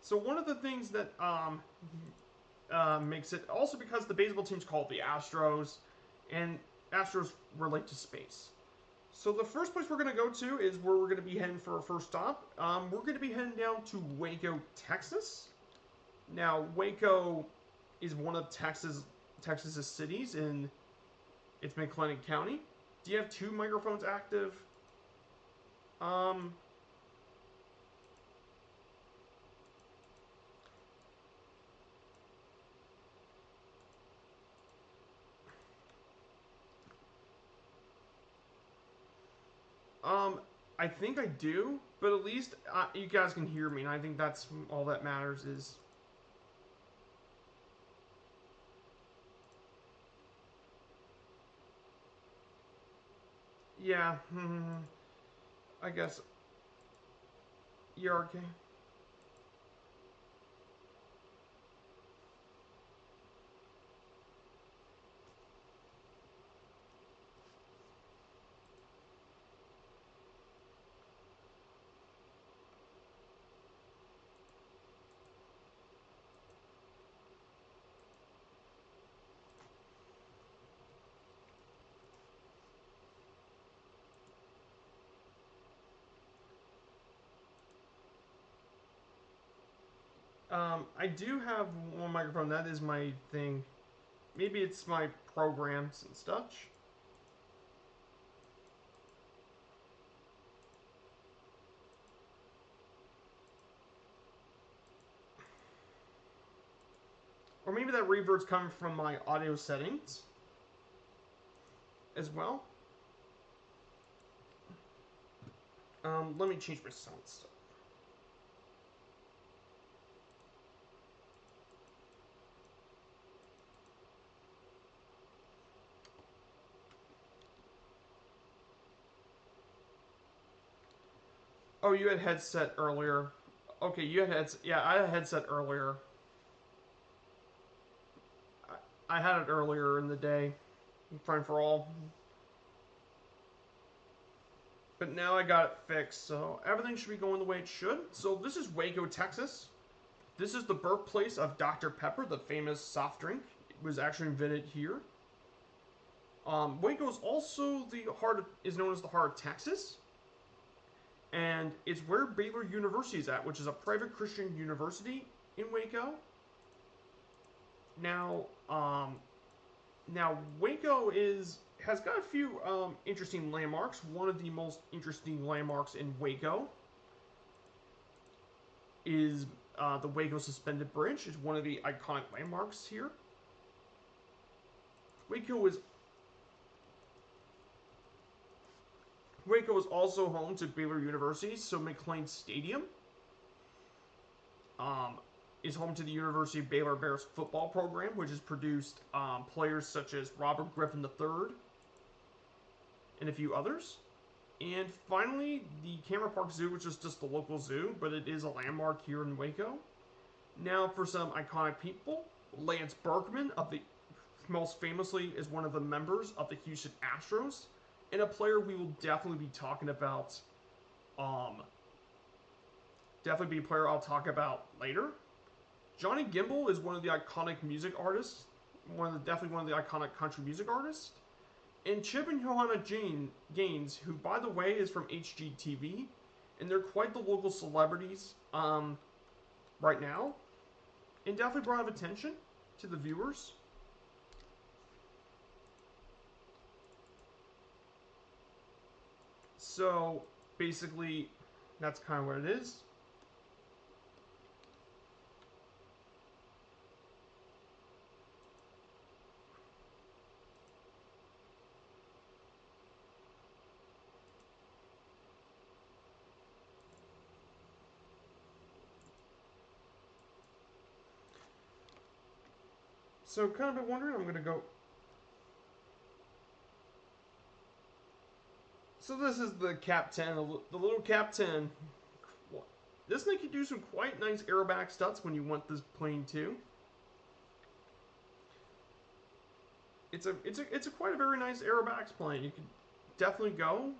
So one of the things that makes it also because the baseball team's called the Astros, and Astros relate to space. So the first place we're going to go to is where we're going to be heading for our first stop. We're going to be heading down to Waco, Texas. Now Waco is one of Texas's cities in it's McLennan County. Do you have two microphones active? Um, um, I think I do, but at least you guys can hear me, and I think that's all that matters. Is yeah, I guess you're okay. I do have one microphone. That is my thing. Maybe it's my programs and such. Or maybe that reverb's coming from my audio settings as well. Let me change my sound stuff. Oh, you had headset earlier. Okay, you had headset. Yeah, I had a headset earlier. I had it earlier in the day. Fine for all. But now I got it fixed, so everything should be going the way it should. So this is Waco, Texas. This is the birthplace of Dr. Pepper, the famous soft drink. It was actually invented here. Waco is also is known as the heart of Texas, and it's where Baylor University is at, which is a private Christian university in Waco. Now, Waco has got a few interesting landmarks. One of the most interesting landmarks in Waco is the Waco Suspended Bridge. It's one of the iconic landmarks here. Waco is Waco is also home to Baylor University, so McLean Stadium um, is home to the University of Baylor Bears football program, which has produced players such as Robert Griffin III and a few others. And finally, the Cameron Park Zoo, which is just the local zoo, but it is a landmark here in Waco. Now, for some iconic people, Lance Berkman of the most famously is one of the members of the Houston Astros, and a player we will definitely be talking about. Um, definitely be a player I'll talk about later. Johnny Gimbel is one of the iconic music artists, definitely one of the iconic country music artists. And Chip and Johanna Gaines, who by the way is from HGTV, and they're quite the local celebrities right now, and definitely brought of attention to the viewers. So basically, that's kind of what it is. So kind of been wondering, I'm gonna go. So this is the Cap 10, the little Cap 10. This thing can do some quite nice aerobatic stunts when you want this plane too. It's a quite a very nice aerobatics plane. You can definitely go.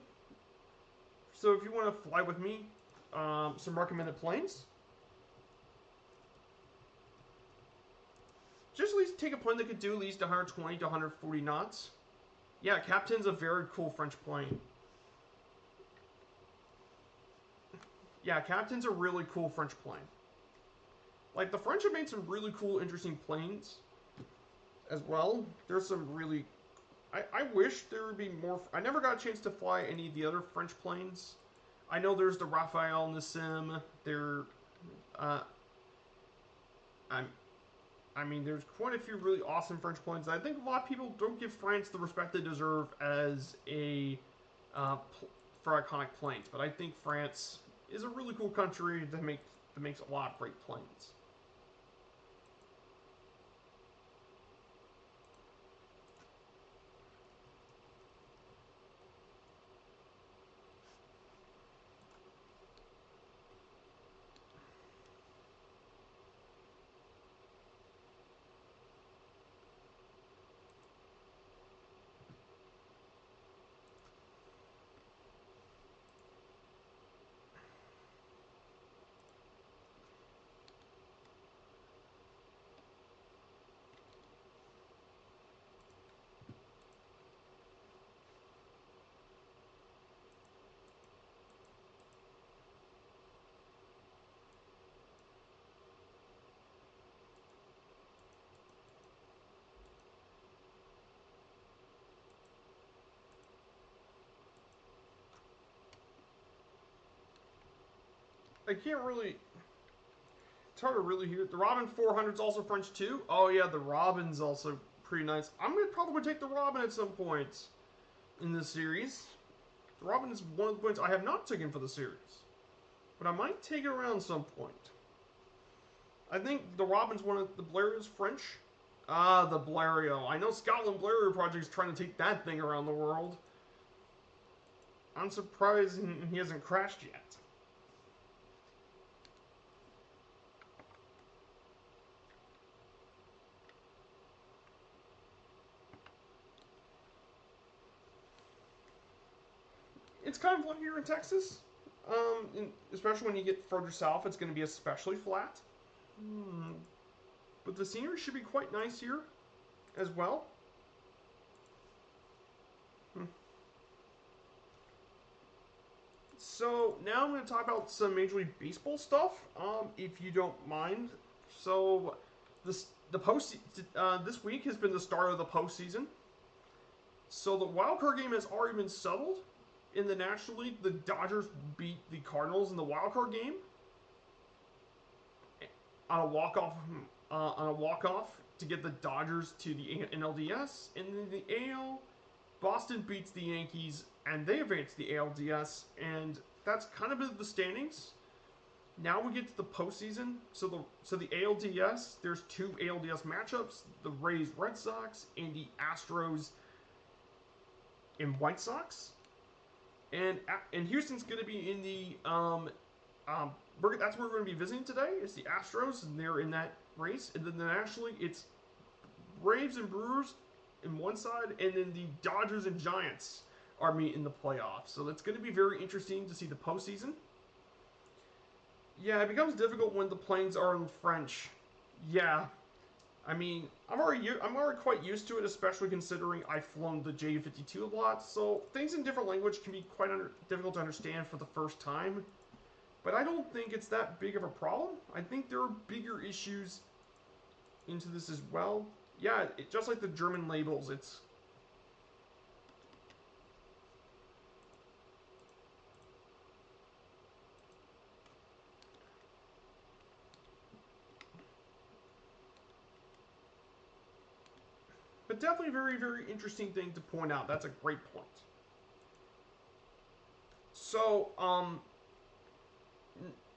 So if you want to fly with me, some recommended planes. just at least take a plane that could do at least 120 to 140 knots. Yeah, Captain's a very cool French plane. Yeah, Captain's a really cool French plane. Like, the French have made some really cool, interesting planes as well. There's some really... I wish there would be more... I never got a chance to fly any of the other French planes. I know there's the Rafale Nassim. I mean, there's quite a few really awesome French planes. I think a lot of people don't give France the respect they deserve as for iconic planes. But I think France is a really cool country that makes a lot of great planes. I can't really... It's hard to really hear. The Robin 400 is also French too. Oh yeah, the Robin's also pretty nice. I'm gonna probably take the Robin at some point in this series. The Robin is one of the points I have not taken for the series, but I might take it around some point. I think the Robin's one of the Blério's French. Ah, the Blériot. I know Scotland Blériot Project is trying to take that thing around the world. I'm surprised he hasn't crashed yet. It's kind of like here in Texas. Especially when you get further south, it's going to be especially flat. But the scenery should be quite nice here as well. So now I'm going to talk about some Major League Baseball stuff, if you don't mind. So this week has been the start of the postseason. So the wild card game has already been settled. In the National League, the Dodgers beat the Cardinals in the wild card game on a walk-off to get the Dodgers to the NLDS. And in the AL, Boston beats the Yankees and they advance the ALDS, and that's kind of the standings. Now we get to the postseason. So the ALDS, there's two ALDS matchups: the Rays Red Sox and the Astros and White Sox. And Houston's going to be in the that's where we're going to be visiting today. It's the Astros, and they're in that race. And then the National League, it's Braves and Brewers in one side, and then the Dodgers and Giants are meeting in the playoffs. So it's going to be very interesting to see the postseason. Yeah, it becomes difficult when the planes are in French. Yeah, I mean, I'm already quite used to it, especially considering I've flown the Ju-52 a lot. So things in different language can be quite difficult to understand for the first time. But I don't think it's that big of a problem. I think there are bigger issues into this as well. Yeah, just like the German labels, it's... But definitely a very, very interesting thing to point out. That's a great point. So,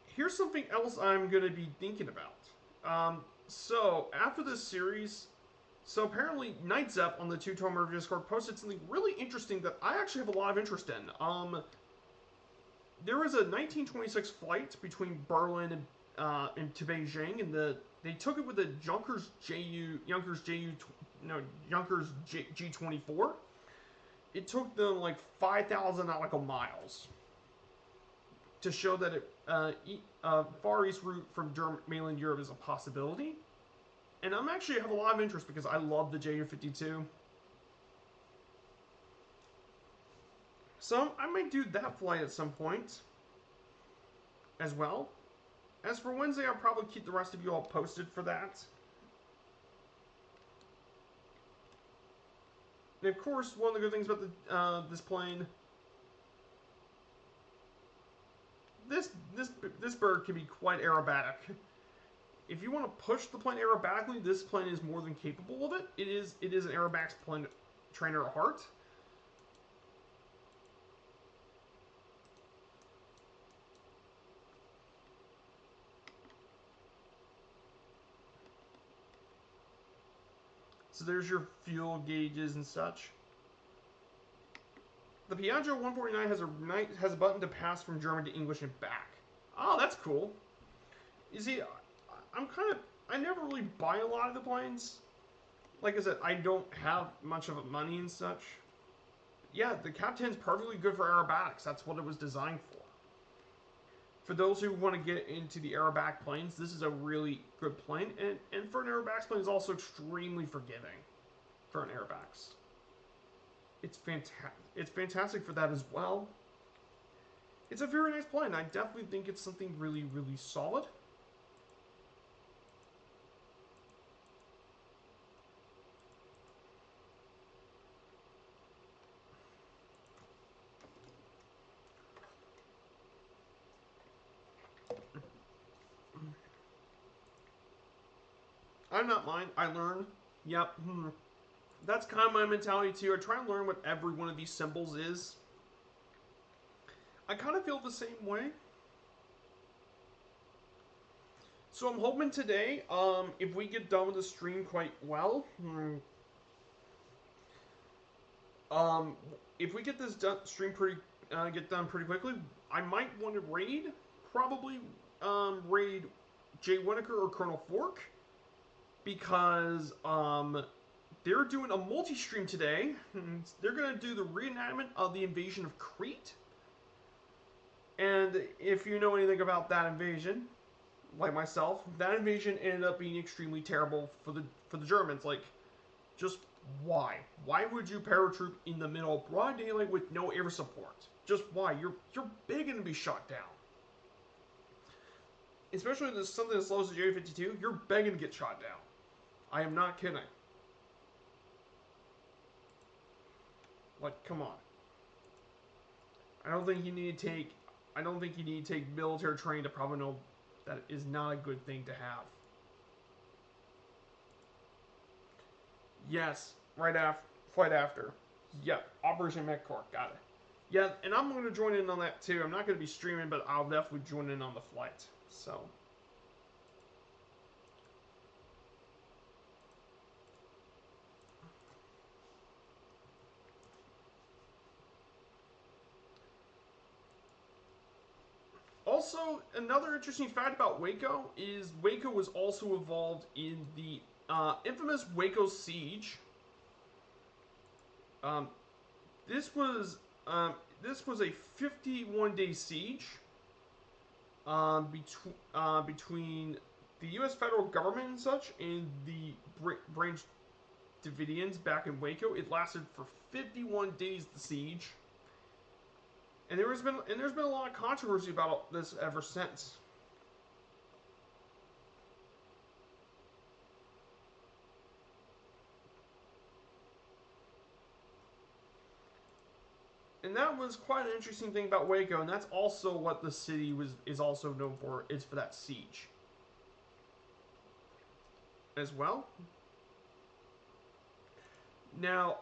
here's something else I'm going to be thinking about. So, after this series, so apparently NightZep on the Two-Tone Murder Discord posted something really interesting that I actually have a lot of interest in. There was a 1926 flight between Berlin and to Beijing, and they took it with the Junkers G24. It took them like 5,000 nautical miles to show that Far East route from mainland Europe is a possibility. And I'm actually have a lot of interest because I love the JU-52. So I might do that flight at some point as well. As for Wednesday, I'll probably keep the rest of you all posted for that. And of course, one of the good things about the this plane, this bird can be quite aerobatic. If you want to push the plane aerobatically, this plane is more than capable of it. It is an aerobatics plane trainer at heart. So there's your fuel gauges and such. The Piaggio 149 has a button to pass from German to English and back. Oh, that's cool. You see, I never really buy a lot of the planes. Like I said, I don't have much of money and such. Yeah, the Cap 10 is perfectly good for aerobatics. That's what it was designed for. For those who want to get into the aerobatic planes, this is a really good plane. And for an aerobatics plane, it's also extremely forgiving for an aerobatics. It's fantastic for that as well. It's a very nice plane. I definitely think it's something really, really solid. I'm not mine. I learn. Yep. That's kind of my mentality too. I try and learn what every one of these symbols is. I kind of feel the same way. So I'm hoping today, if we get done with the stream quite well, if we get this stream get done pretty quickly, I might want to raid, probably raid Jay Winokur or Colonel Fork, because they're doing a multi-stream today. They're going to do the reenactment of the invasion of Crete. And if you know anything about that invasion, like myself, that invasion ended up being extremely terrible for the Germans. Like, just why? Why would you paratroop in the middle of broad daylight with no air support? Just why? You're begging to be shot down. Especially with something as slow as the J-52, you're begging to get shot down. I am not kidding. Like, come on. I don't think you need to take military training to probably know that is not a good thing to have. Yes, flight after. Yep, Operation MechCork, got it. Yeah, and I'm going to join in on that too. I'm not going to be streaming, but I'll definitely join in on the flight. So. Also, another interesting fact about Waco is Waco was also involved in the infamous Waco Siege. This was a 51-day siege between the U.S. federal government and such and the Branch Davidians back in Waco. It lasted for 51 days. The siege. And there's been a lot of controversy about this ever since. And that was quite an interesting thing about Waco, and that's also what the city is also known for, is for that siege. As well. Now,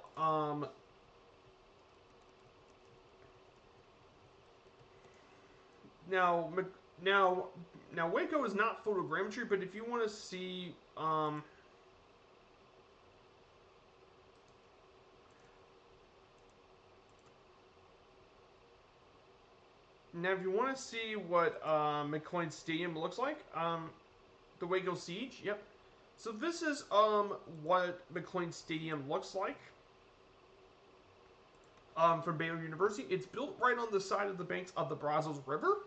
Now Waco is not photogrammetry, but if you want to see, now if you want to see what McLean Stadium looks like, the Waco Siege, yep. So this is what McLean Stadium looks like. From Baylor University. It's built right on the side of the banks of the Brazos River.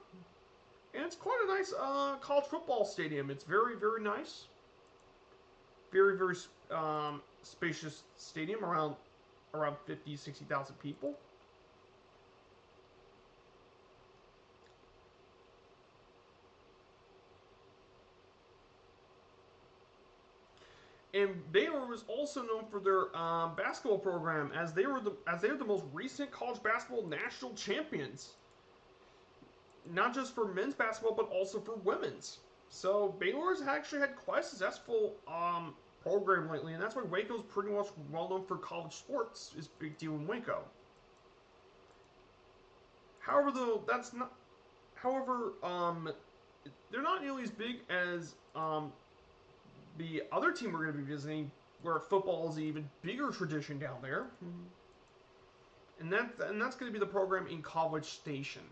And it's quite a nice college football stadium. It's very, very nice. very, very spacious stadium, around 50, 60,000 people. And Baylor was also known for their basketball program, as they were the most recent college basketball national champions, not just for men's basketball but also for women's. So Baylor's actually had quite a successful program lately, and that's why Waco's pretty much well known for college sports. Is big deal in Waco. However, though that's not. However, they're not nearly as big as the other team we're going to be visiting, where football is an even bigger tradition down there, and that's going to be the program in College Station.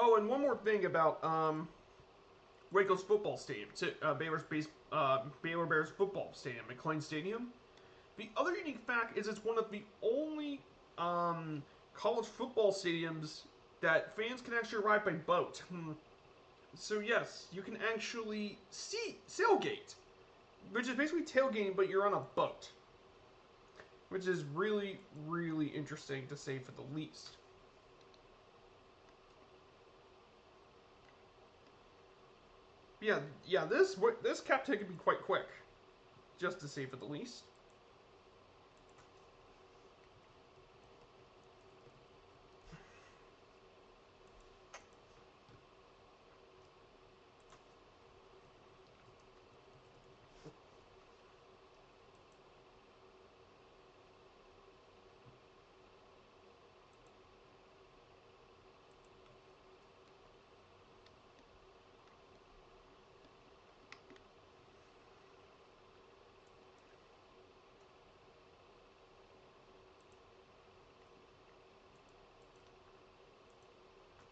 Oh, and one more thing about Waco's football stadium, Baylor Bears football stadium, McLean Stadium. The other unique fact is it's one of the only college football stadiums that fans can actually ride by boat. So yes, you can actually see sailgate, which is basically tailgating, but you're on a boat, which is really, really interesting to say for the least. Yeah, this cap tag could be quite quick, just to say for the least.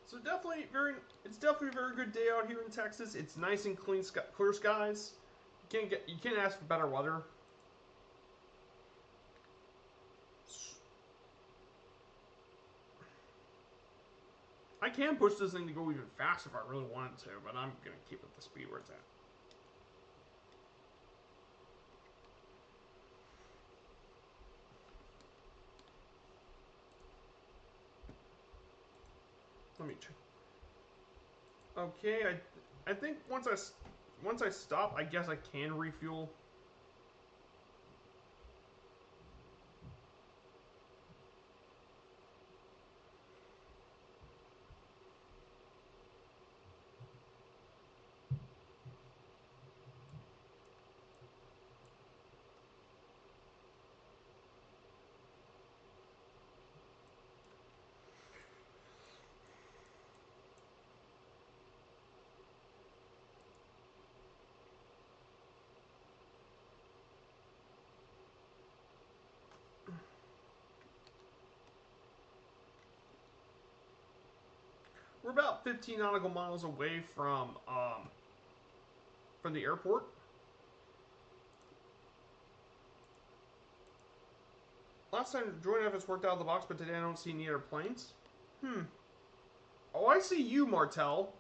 So it's definitely a very good day out here in Texas. It's nice and clear skies. You can't ask for better weather. I can push this thing to go even faster if I really wanted to, but I'm gonna keep it the speed where it's at. Let me check. Okay, I think once I stop, I guess I can refuel. We're about 15 nautical miles away from the airport. Last time Jordan Evans worked out of the box, but today I don't see any other planes. Oh, I see you, Martel.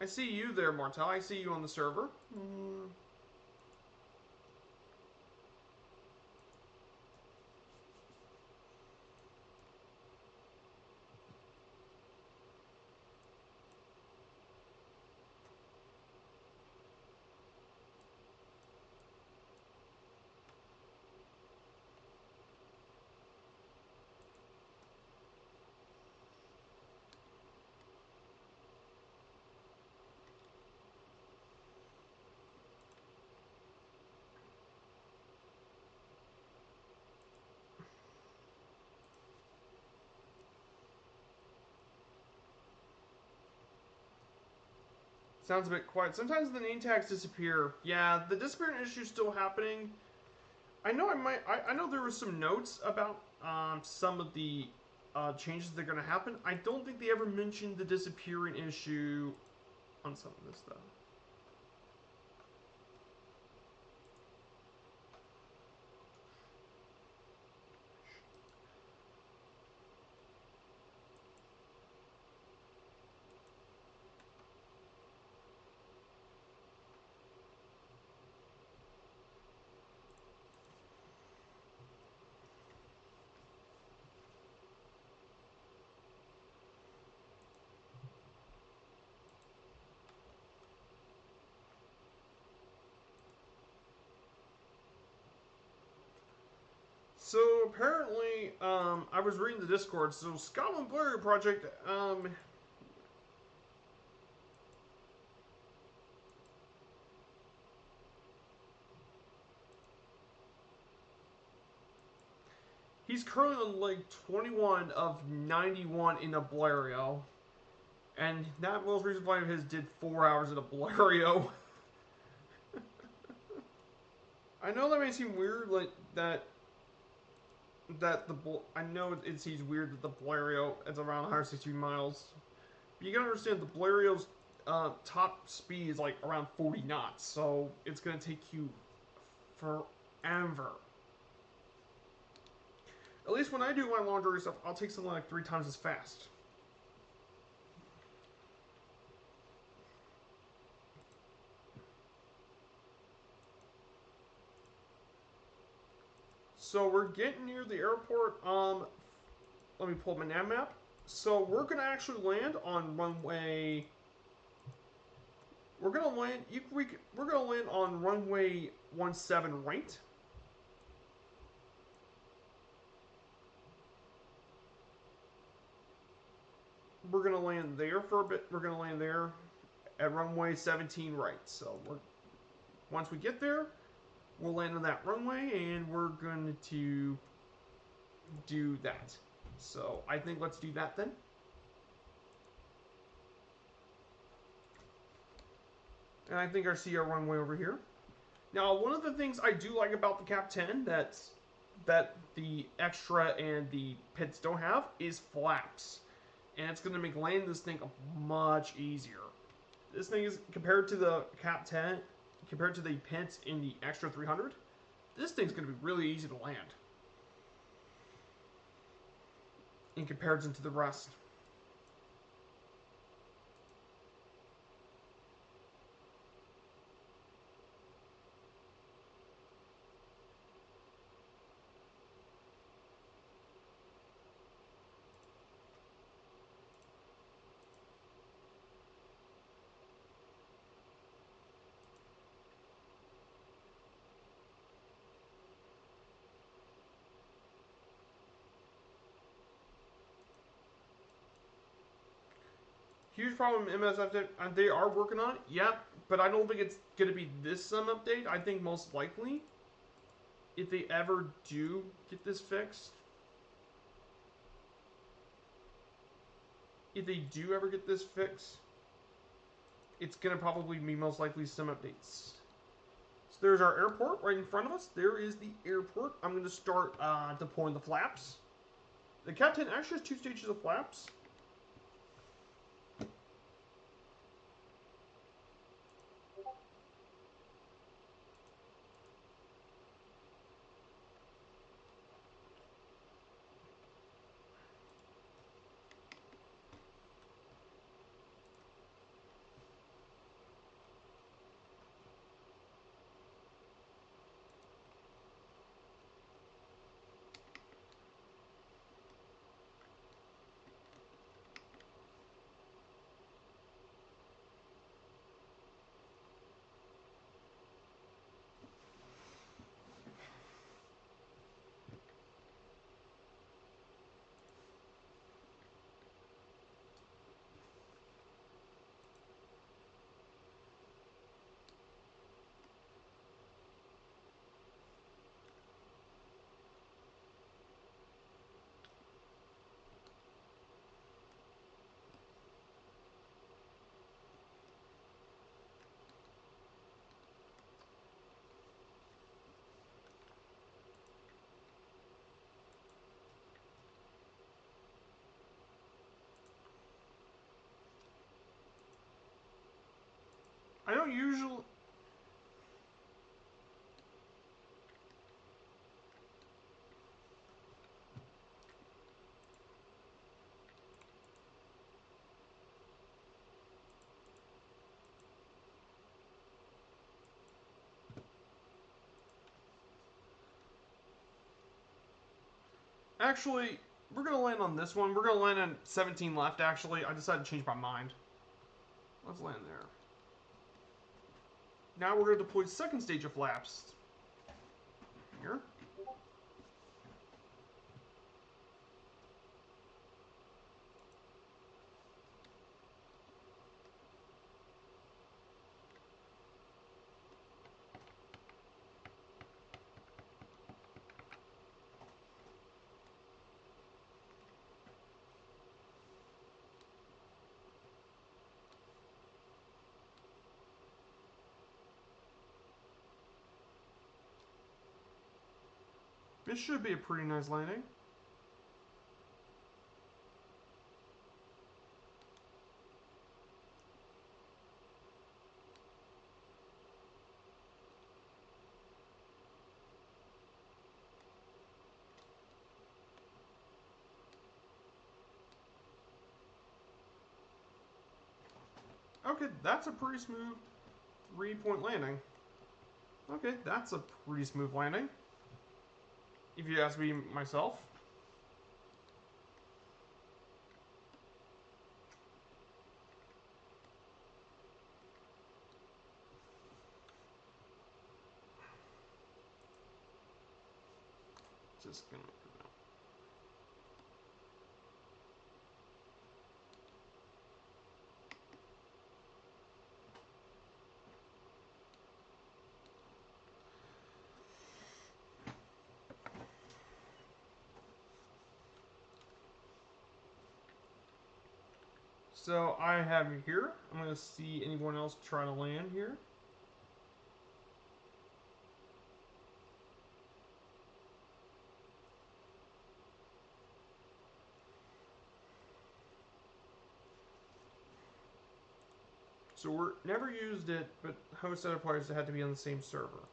I see you there, Martel. I see you on the server. Sounds a bit quiet. Sometimes the name tags disappear. Yeah, the disappearance issue is still happening. I know I know there were some notes about some of the changes that are going to happen. I don't think they ever mentioned the disappearing issue on some of this stuff. So apparently, I was reading the Discord. So Scotland Blurry Project, he's currently on like 21 of 91 in a Blairio, and that most recent fight of his did 4 hours in a Blairio. I know that may seem weird, like I know it seems weird that the Blairio is around 160 miles. But you gotta understand the Blairio's top speed is like around 40 knots, so it's gonna take you forever. At least when I do my laundry stuff, I'll take something like 3 times as fast. So we're getting near the airport. Let me pull up my nav map. So we're gonna actually land on runway. We're gonna land. We're gonna land on runway 17 right. We're gonna land there for a bit. We're gonna land there at runway 17 right. So once we get there, we'll land on that runway, and we're going to do that. So I think let's do that then. And I think I see our runway over here. Now, one of the things I do like about the Cap 10 that the Extra and the Pits don't have is flaps. And it's going to make landing this thing much easier. This thing is, compared to the Cap 10, compared to the Pits in the Extra 300, this thing's going to be really easy to land in comparison to the rest. Huge problem in MSF, they are working on it, yeah, but I don't think it's going to be this update. I think most likely, if they ever do get this fixed, if they do ever get this fixed, it's going to probably be most likely some updates. So there's our airport right in front of us. There is the airport. I'm going to start deploying the flaps. The Cap 10 actually has 2 stages of flaps. I don't usually... Actually, we're going to land on this one. We're going to land on 17 left, actually. I decided to change my mind. Let's land there. Now we're going to deploy the second stage of flaps. Here. This should be a pretty nice landing. Okay, that's a pretty smooth 3-point landing. Okay, that's a pretty smooth landing, if you ask me myself. Just gonna... So I have you here. I'm going to see anyone else try to land here. So we're never used it, but host other players that had to be on the same server.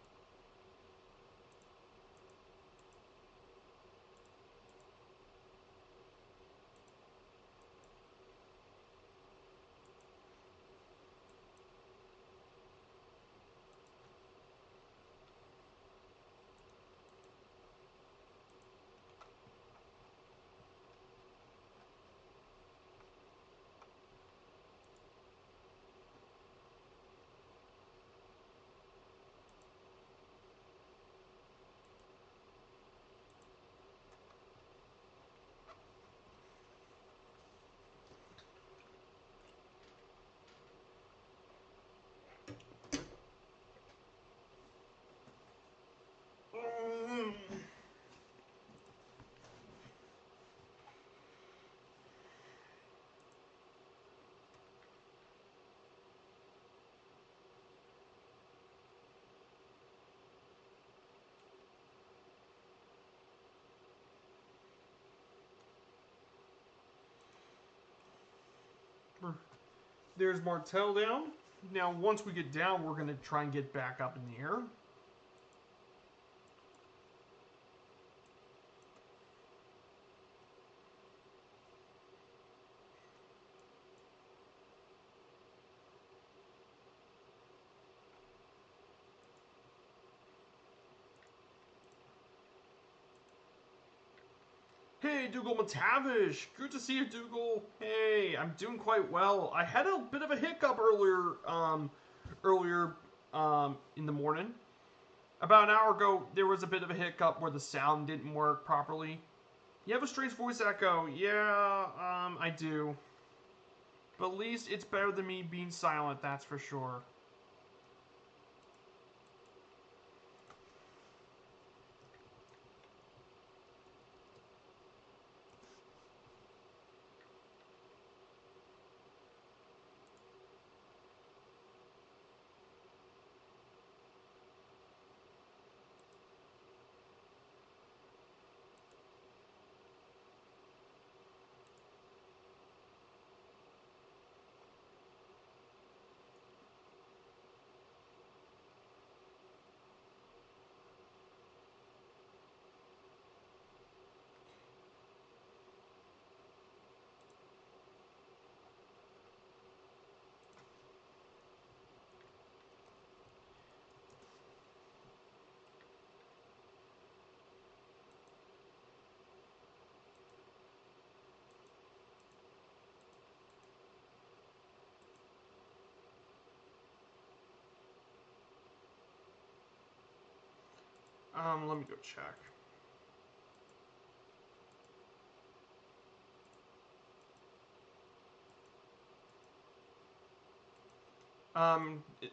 There's Martell down. Now, once we get down, we're going to try and get back up in the air. Hey, Dougal McTavish! Good to see you, Dougal. Hey, I'm doing quite well. I had a bit of a hiccup earlier in the morning. About an hour ago, there was a bit of a hiccup where the sound didn't work properly. You have a strange voice echo. Yeah, I do. But at least it's better than me being silent, that's for sure. Let me go check.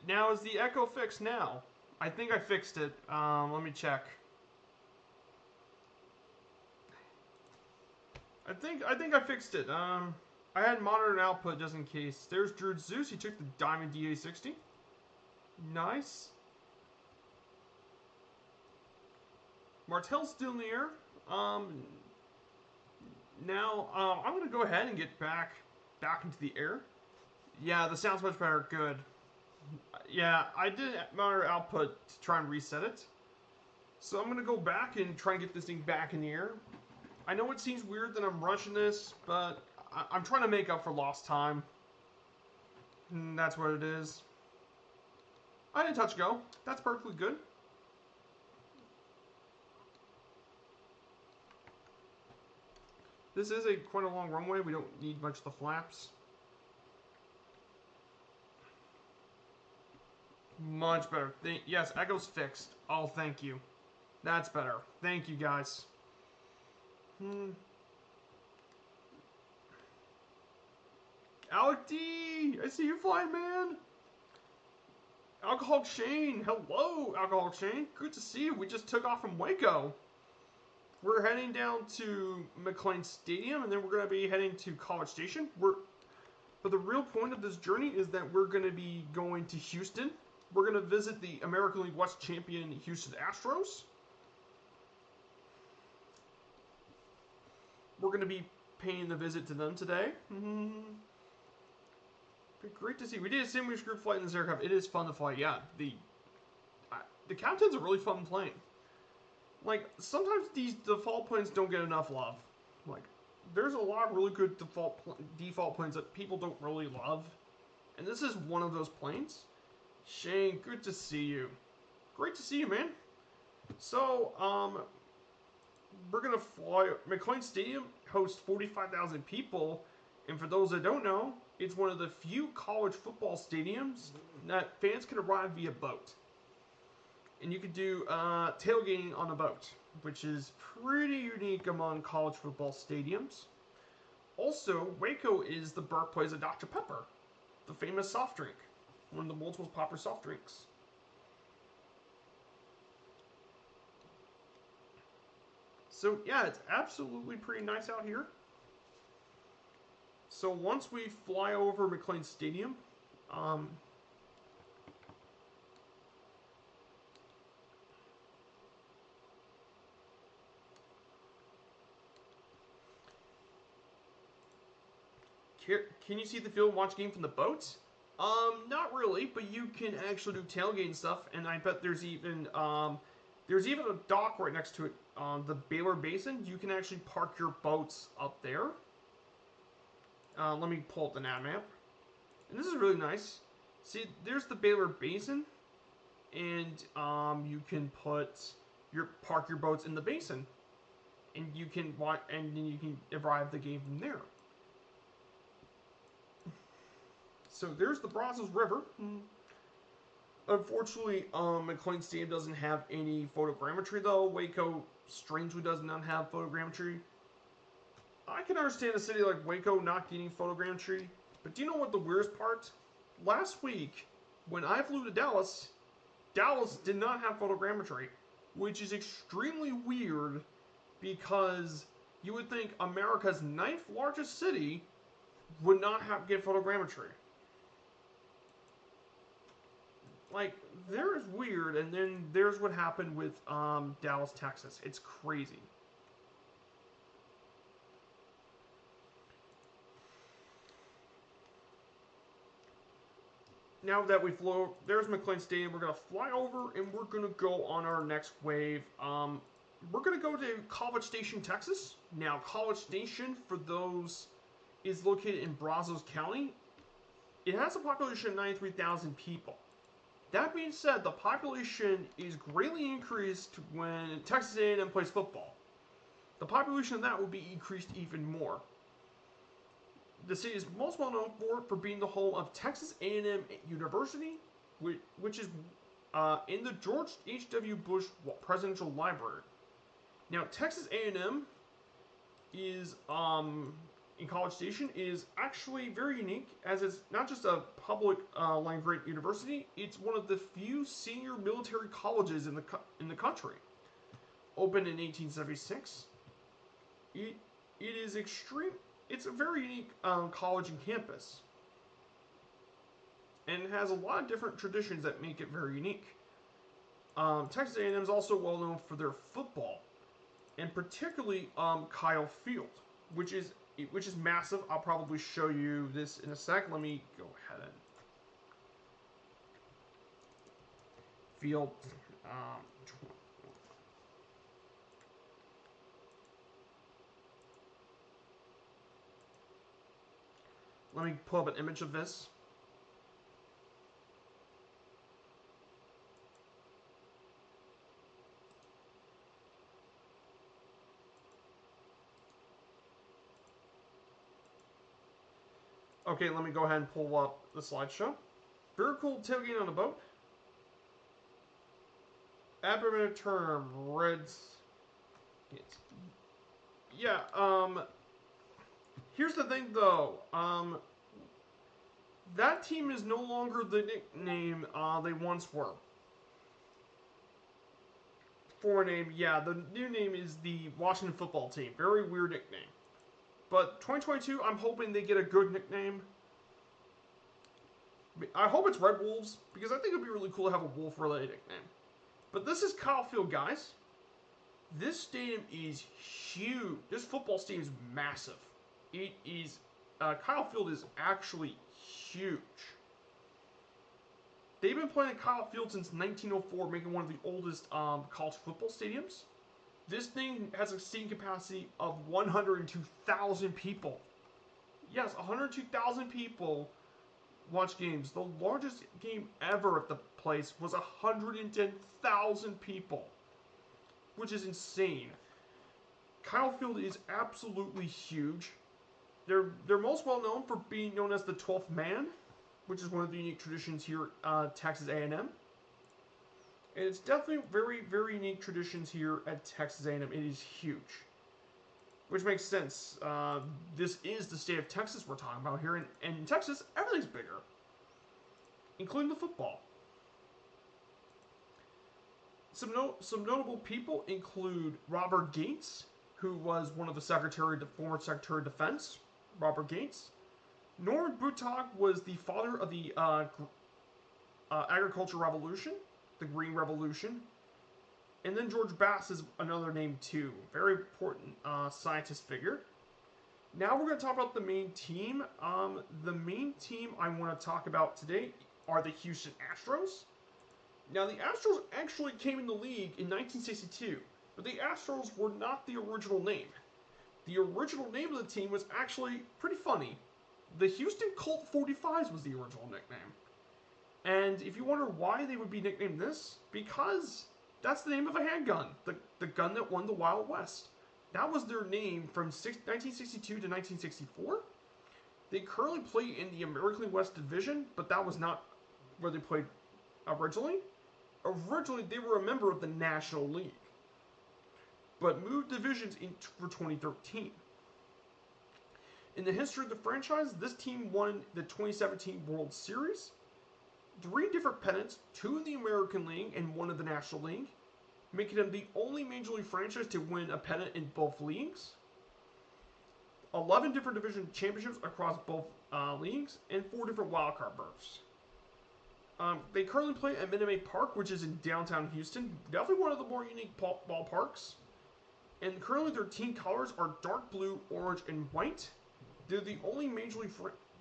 Now is the echo fixed now? I think I fixed it. Let me check. I think I fixed it. I had monitor and output just in case. There's Drew Zeus. He took the Diamond DA60. Nice. Martell's still in the air. Now, I'm going to go ahead and get back into the air. Yeah, the sound's much better. Good. Yeah, I did monitor output to try and reset it. So I'm going to go back and try and get this thing back in the air. I know it seems weird that I'm rushing this, but I'm trying to make up for lost time. And that's what it is. I didn't touch go. That's perfectly good. This is quite a long runway. We don't need much of the flaps. Much better. Yes, echo's fixed. Oh, thank you. That's better. Thank you, guys. Alec D! I see you flying, man! Alcoholic Shane! Hello, Alcoholic Shane! Good to see you. We just took off from Waco. We're heading down to McLean Stadium, and then we're going to be heading to College Station. But the real point of this journey is that we're going to be going to Houston. We're going to visit the American League West champion Houston Astros. We're going to be paying the visit to them today. Great to see. We did a simulation group flight in this aircraft. It is fun to fly. Yeah, the captain's a really fun plane. Like, sometimes these default planes don't get enough love. Like, there's a lot of really good default planes that people don't really love. And this is one of those planes. Shane, good to see you. Great to see you, man. So, we're going to fly. McLean Stadium hosts 45,000 people. And for those that don't know, it's one of the few college football stadiums that fans can arrive via boat. And you can do tailgating on a boat, which is pretty unique among college football stadiums. Also, Waco is the birthplace of Dr. Pepper, the famous soft drink, one of the multiple popular soft drinks. So yeah, it's absolutely pretty nice out here. So once we fly over McLean Stadium, can you see the field and watch game from the boats? Not really, but you can actually do tailgating stuff, and I bet there's even a dock right next to it on the Baylor Basin. You can actually park your boats up there. Let me pull up the nav map. And this is really nice. See, there's the Baylor Basin, and you can park your boats in the basin, and you can arrive the game from there. So there's the Brazos River. Unfortunately, McLean Stadium doesn't have any photogrammetry, though. Waco strangely does not have photogrammetry. I can understand a city like Waco not getting photogrammetry, but do you know what the weirdest part? Last week, when I flew to Dallas, Dallas did not have photogrammetry, which is extremely weird because you would think America's 9th largest city would not get photogrammetry. Like, there's weird, and then there's what happened with Dallas, Texas. It's crazy. Now that we flew, there's McLean Stadium. We're going to fly over, and we're going to go on our next wave. We're going to go to College Station, Texas. Now, College Station, for those, is located in Brazos County. It has a population of 93,000 people. That being said, the population is greatly increased when Texas A&M plays football. The population of that will be increased even more. The city is most well known for being the home of Texas A&M University, which is in the George H.W. Bush Presidential Library. Now, Texas A&M is in College Station is actually very unique, as it's not just a public land-grant university, it's one of the few senior military colleges in the country. Opened in 1876, it is extreme. It's a very unique college and campus, and it has a lot of different traditions that make it very unique. Texas A&M is also well known for their football, and particularly Kyle Field, which is massive. I'll probably show you this in a sec. Let me go ahead and Field. Um, Let me pull up an image of this. Okay, let me go ahead and pull up the slideshow. Very cool tailgate on a boat. Abdomen term, Reds. Yeah, here's the thing though. That team is no longer the nickname they once were. Former name, yeah, the new name is the Washington Football Team. Very weird nickname. But 2022, I'm hoping they get a good nickname. I hope it's Red Wolves, because I think it'd be really cool to have a wolf-related nickname. But this is Kyle Field, guys. This stadium is huge. This football stadium is massive. It is... Kyle Field is actually huge. They've been playing at Kyle Field since 1904, making one of the oldest college football stadiums. This thing has a seating capacity of 102,000 people. Yes, 102,000 people watch games. The largest game ever at the place was 110,000 people, which is insane. Kyle Field is absolutely huge. They're most well known for being known as the 12th man, which is one of the unique traditions here at Texas A&M. And it's definitely very, very unique traditions here at Texas A&M. It is huge, which makes sense. This is the state of Texas we're talking about here, and in Texas, everything's bigger, including the football. Some notable people include Robert Gates, who was one of the former Secretary of Defense. Robert Gates. Norman Boutag was the father of the Agricultural Revolution, the Green Revolution. And then George Bass is another name too. Very important scientist figure. Now we're going to talk about the main team. The main team I want to talk about today are the Houston Astros. Now the Astros actually came in the league in 1962, but the Astros were not the original name. The original name of the team was actually pretty funny. The Houston Colt 45s was the original nickname. And if you wonder why they would be nicknamed this, because that's the name of a handgun. The gun that won the Wild West. That was their name from 1962 to 1964. They currently play in the American West Division, but that was not where they played originally. Originally, they were a member of the National League, but moved divisions for 2013. In the history of the franchise, this team won the 2017 World Series, 3 different pennants, 2 in the American League and 1 in the National League, making them the only Major League franchise to win a pennant in both leagues, 11 different division championships across both leagues, and 4 different wildcard berths. They currently play at Minute Maid Park, which is in downtown Houston. Definitely one of the more unique ballparks. And currently their team colors are dark blue, orange, and white. They're the only Major League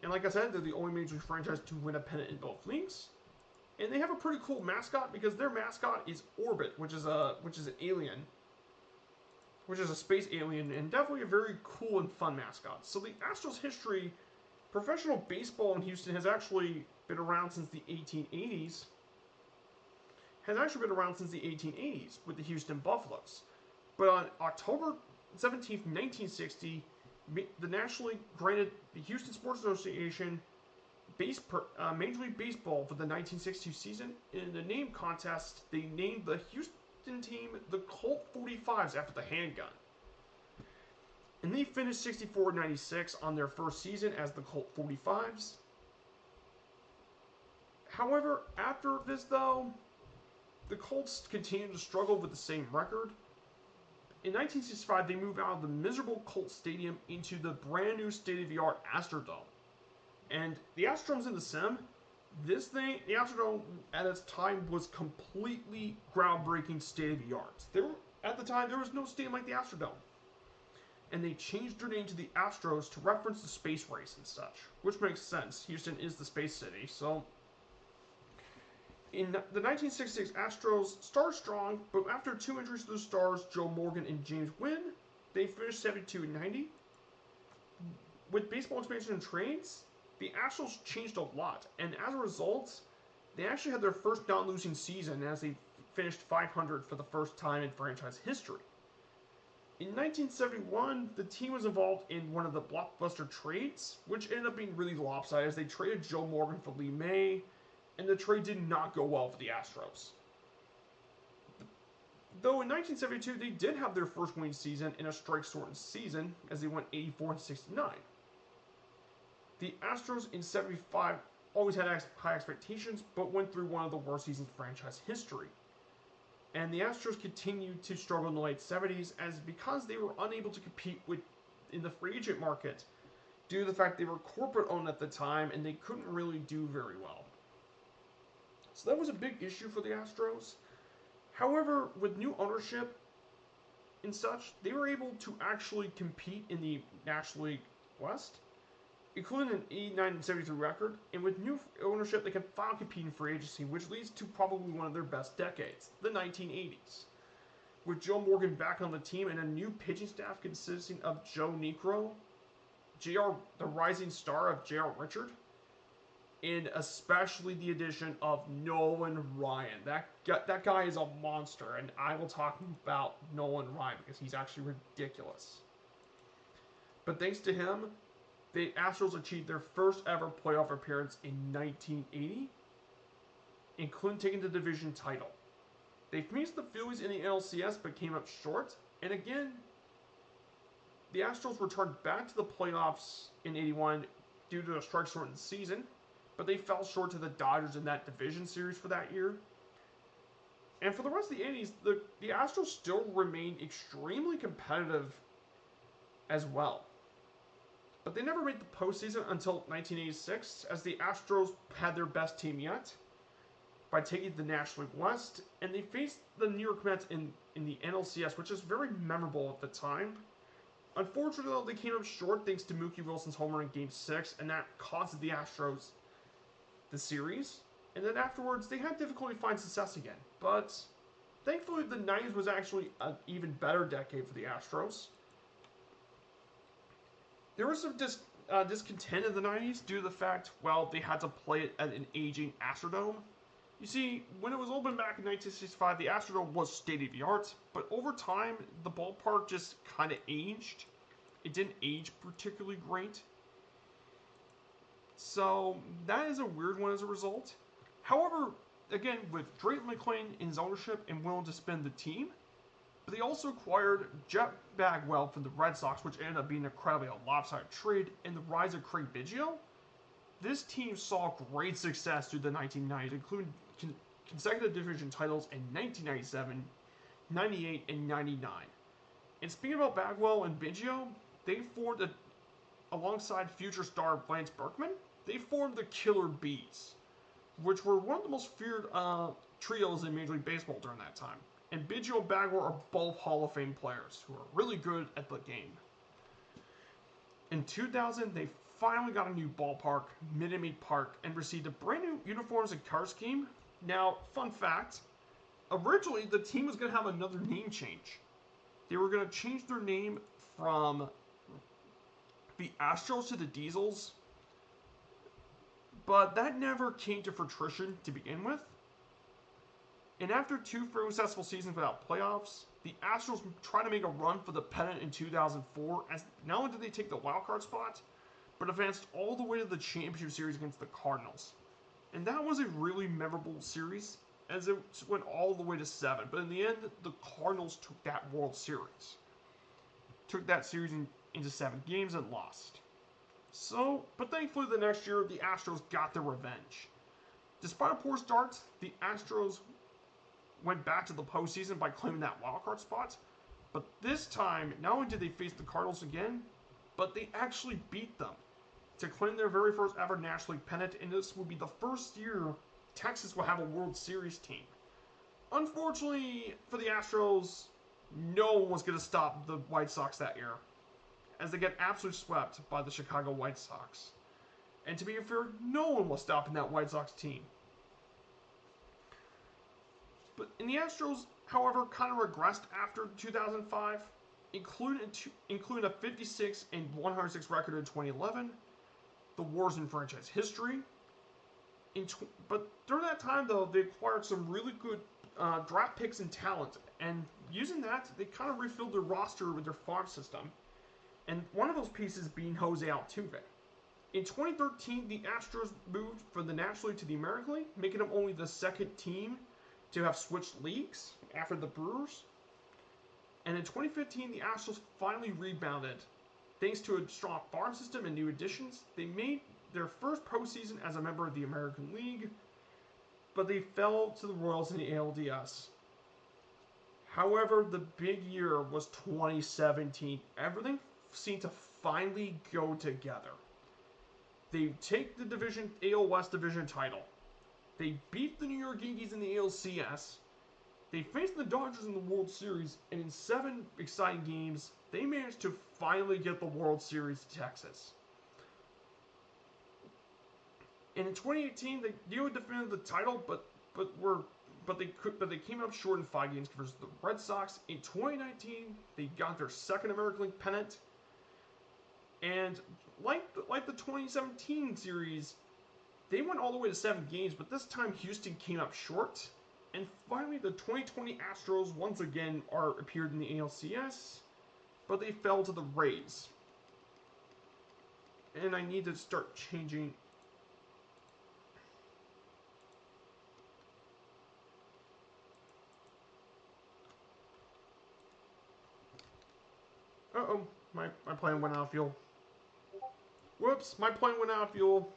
and like I said, they're the only Major League franchise to win a pennant in both leagues. And they have a pretty cool mascot because their mascot is Orbit, which is an alien, which is a space alien, and definitely a very cool and fun mascot. So the Astros' history, professional baseball in Houston has actually been around since the 1880s. With the Houston Buffaloes. But on October 17th, 1960, the National League granted the Houston Sports Association Major League Baseball for the 1962 season. In the name contest, they named the Houston team the Colt 45s after the handgun. And they finished 64-96 on their first season as the Colt 45s. However, after this though, the Colts continued to struggle with the same record. In 1965, they moved out of the miserable Colt Stadium into the brand new state-of-the-art Astrodome. And the Astrodrome's in the Sim. This thing, the Astrodome at its time was completely groundbreaking, state of the art. At the time, there was no stadium like the Astrodome. And they changed their name to the Astros to reference the space race and such, which makes sense. Houston is the space city, so in the 1966 Astros started strong, but after 2 injuries to the stars, Joe Morgan and James Wynn, they finished 72-90. With baseball expansion and trades, the Astros changed a lot, and as a result, they actually had their first non-losing season as they finished 500 for the first time in franchise history. In 1971, the team was involved in one of the blockbuster trades, which ended up being really lopsided as they traded Joe Morgan for Lee May, and the trade did not go well for the Astros. Though in 1972, they did have their first winning season in a strike-shortened season as they went 84-69. The Astros in 75 always had high expectations, but went through one of the worst seasons in franchise history. And the Astros continued to struggle in the late 70s because they were unable to compete in the free agent market due to the fact they were corporate owned at the time and they couldn't really do very well. So that was a big issue for the Astros. However, with new ownership and such, they were able to actually compete in the National League West, including an 89-73 record, and with new ownership, they can finally compete in free agency, which leads to probably one of their best decades, the 1980s. With Joe Morgan back on the team and a new pitching staff consisting of Joe Niekro, the rising star of J.R. Richard, and especially the addition of Nolan Ryan. That guy is a monster, and I will talk about Nolan Ryan because he's actually ridiculous. But thanks to him, the Astros achieved their first ever playoff appearance in 1980, including taking the division title. They faced the Phillies in the NLCS but came up short, and again, the Astros returned back to the playoffs in 81 due to a strike-shortened season, but they fell short to the Dodgers in that division series for that year. And for the rest of the 80s, the Astros still remained extremely competitive as well. But they never made the postseason until 1986, as the Astros had their best team yet by taking the National League West, and they faced the New York Mets in the NLCS, which is very memorable at the time. Unfortunately, though, they came up short thanks to Mookie Wilson's home run in Game 6, and that cost the Astros the series. And then afterwards, they had difficulty finding success again. But thankfully, the 90s was actually an even better decade for the Astros. There was some discontent in the 90s due to the fact, well, they had to play it at an aging Astrodome. You see, when it was opened back in 1965, the Astrodome was state-of-the-art, but over time, the ballpark just kind of aged. It didn't age particularly great. So, that is a weird one as a result. However, again, with Drake McClain in his ownership and willing to spend the team, but they also acquired Jeff Bagwell from the Red Sox, which ended up being incredibly a lopsided trade, and the rise of Craig Biggio. This team saw great success through the 1990s, including consecutive division titles in 1997, 98, and 99. And speaking about Bagwell and Biggio, they formed, alongside future star Lance Berkman, they formed the Killer Bees, which were one of the most feared trios in Major League Baseball during that time. And Biggio and Bagwell are both Hall of Fame players who are really good at the game. In 2000, they finally got a new ballpark, Minute Maid Park, and received a brand new uniforms and color scheme. Now, fun fact, originally the team was going to have another name change. They were going to change their name from the Astros to the Diesels, but that never came to fruition to begin with. And after 2 successful seasons without playoffs, the Astros tried to make a run for the pennant in 2004, as not only did they take the wildcard spot, but advanced all the way to the championship series against the Cardinals. And that was a really memorable series, as it went all the way to 7. But in the end, the Cardinals took that World Series. Took that series into 7 games and lost. So, but thankfully the next year, the Astros got their revenge. Despite a poor start, the Astros went back to the postseason by claiming that wildcard spot. But this time, not only did they face the Cardinals again, but they actually beat them. to claim their very first ever National League pennant, and this would be the first year Texas will have a World Series team. Unfortunately for the Astros, no one was going to stop the White Sox that year, as they get absolutely swept by the Chicago White Sox. And to be fair, no one was stopping that White Sox team. But in the Astros, however, kind of regressed after 2005, including a 56 and 106 record in 2011, the worst in franchise history. But during that time, though, they acquired some really good draft picks and talent, and using that, they kind of refilled their roster with their farm system. And one of those pieces being Jose Altuve. In 2013, the Astros moved from the National League to the American League, making them only the second team to have switched leagues after the Brewers. And in 2015, the Astros finally rebounded. Thanks to a strong farm system and new additions, they made their first postseason as a member of the American League, but they fell to the Royals in the ALDS. However, the big year was 2017. Everything seemed to finally go together. They take the division, AL West division title. They beat the New York Yankees in the ALCS. They faced the Dodgers in the World Series, and in 7 exciting games, they managed to finally get the World Series to Texas. And in 2018, they defended the title, but they came up short in 5 games versus the Red Sox. In 2019, they got their second American League pennant, and like the 2017 series, they went all the way to 7 games, but this time Houston came up short. And finally, the 2020 Astros once again appeared in the ALCS, but they fell to the Rays. And I need to start changing. Uh-oh, my plane went out of fuel. Whoops, my plane went out of fuel.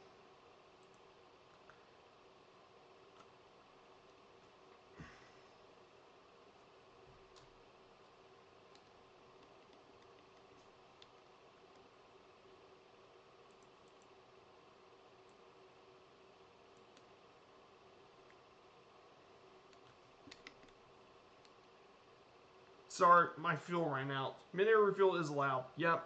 Sorry, my fuel ran out. Mid-air refuel is allowed. Yep.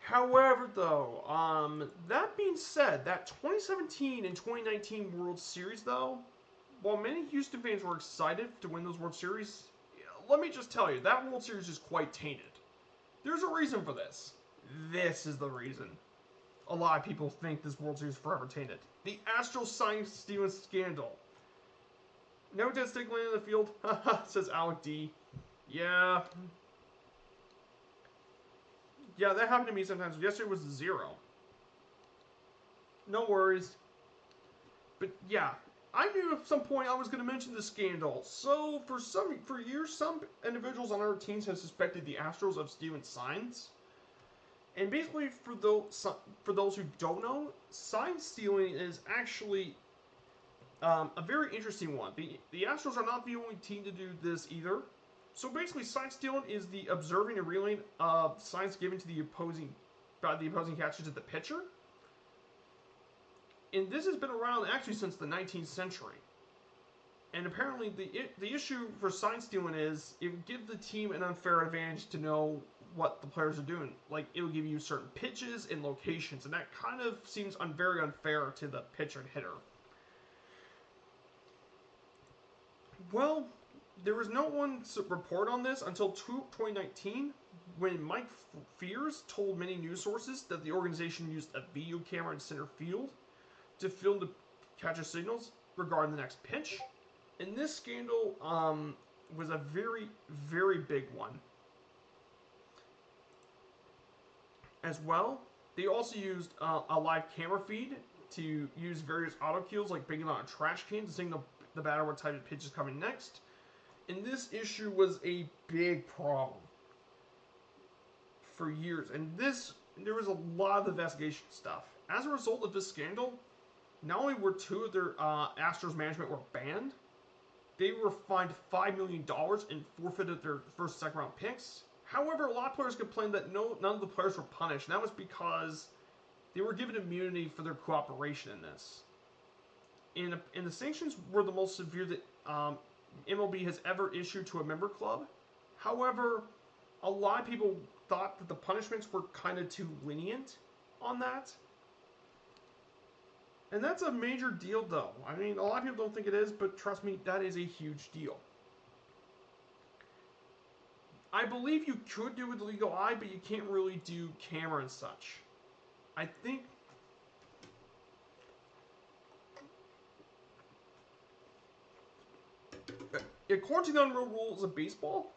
However, though, that being said, that 2017 and 2019 World Series, though, while many Houston fans were excited to win those World Series, let me just tell you, that World Series is quite tainted. There's a reason for this. This is the reason. A lot of people think this World Series is forever tainted. The Astros signing Stevens scandal. No dead stick landing in the field, says Alec D. Yeah. Yeah, that happened to me sometimes. Yesterday was 0. No worries. But yeah, I knew at some point I was going to mention the scandal. So for years, some individuals on our teams have suspected the Astros of stealing signs. And basically, for those who don't know, sign stealing is actually a very interesting one. The Astros are not the only team to do this either. So basically, sign stealing is the observing and relaying of signs given to by the opposing catcher to the pitcher. And this has been around actually since the 19th century. And apparently, the issue for sign stealing is it would give the team an unfair advantage to know what the players are doing. Like, it will give you certain pitches and locations, and that kind of seems very unfair to the pitcher and hitter. Well, there was no one report on this until 2019, when Mike Fears told many news sources that the organization used a video camera in center field to film the catcher signals regarding the next pitch. And this scandal was a very, very big one. As well, they also used a live camera feed to use various auto cues, like banging on a trash can to signal the batter what type of pitch is coming next. And this issue was a big problem for years. And there was a lot of investigation stuff. As a result of this scandal, not only were 2 of their Astros management were banned, they were fined $5 million and forfeited their first and second round picks. However, a lot of players complained that none of the players were punished, and that was because they were given immunity for their cooperation in this. And the sanctions were the most severe that MLB has ever issued to a member club. However, a lot of people thought that the punishments were kind of too lenient on that. And that's a major deal, though. I mean, a lot of people don't think it is, but trust me, that is a huge deal. I believe you could do it with the legal eye, but you can't really do camera and such. I think... according to the unwritten rules of baseball,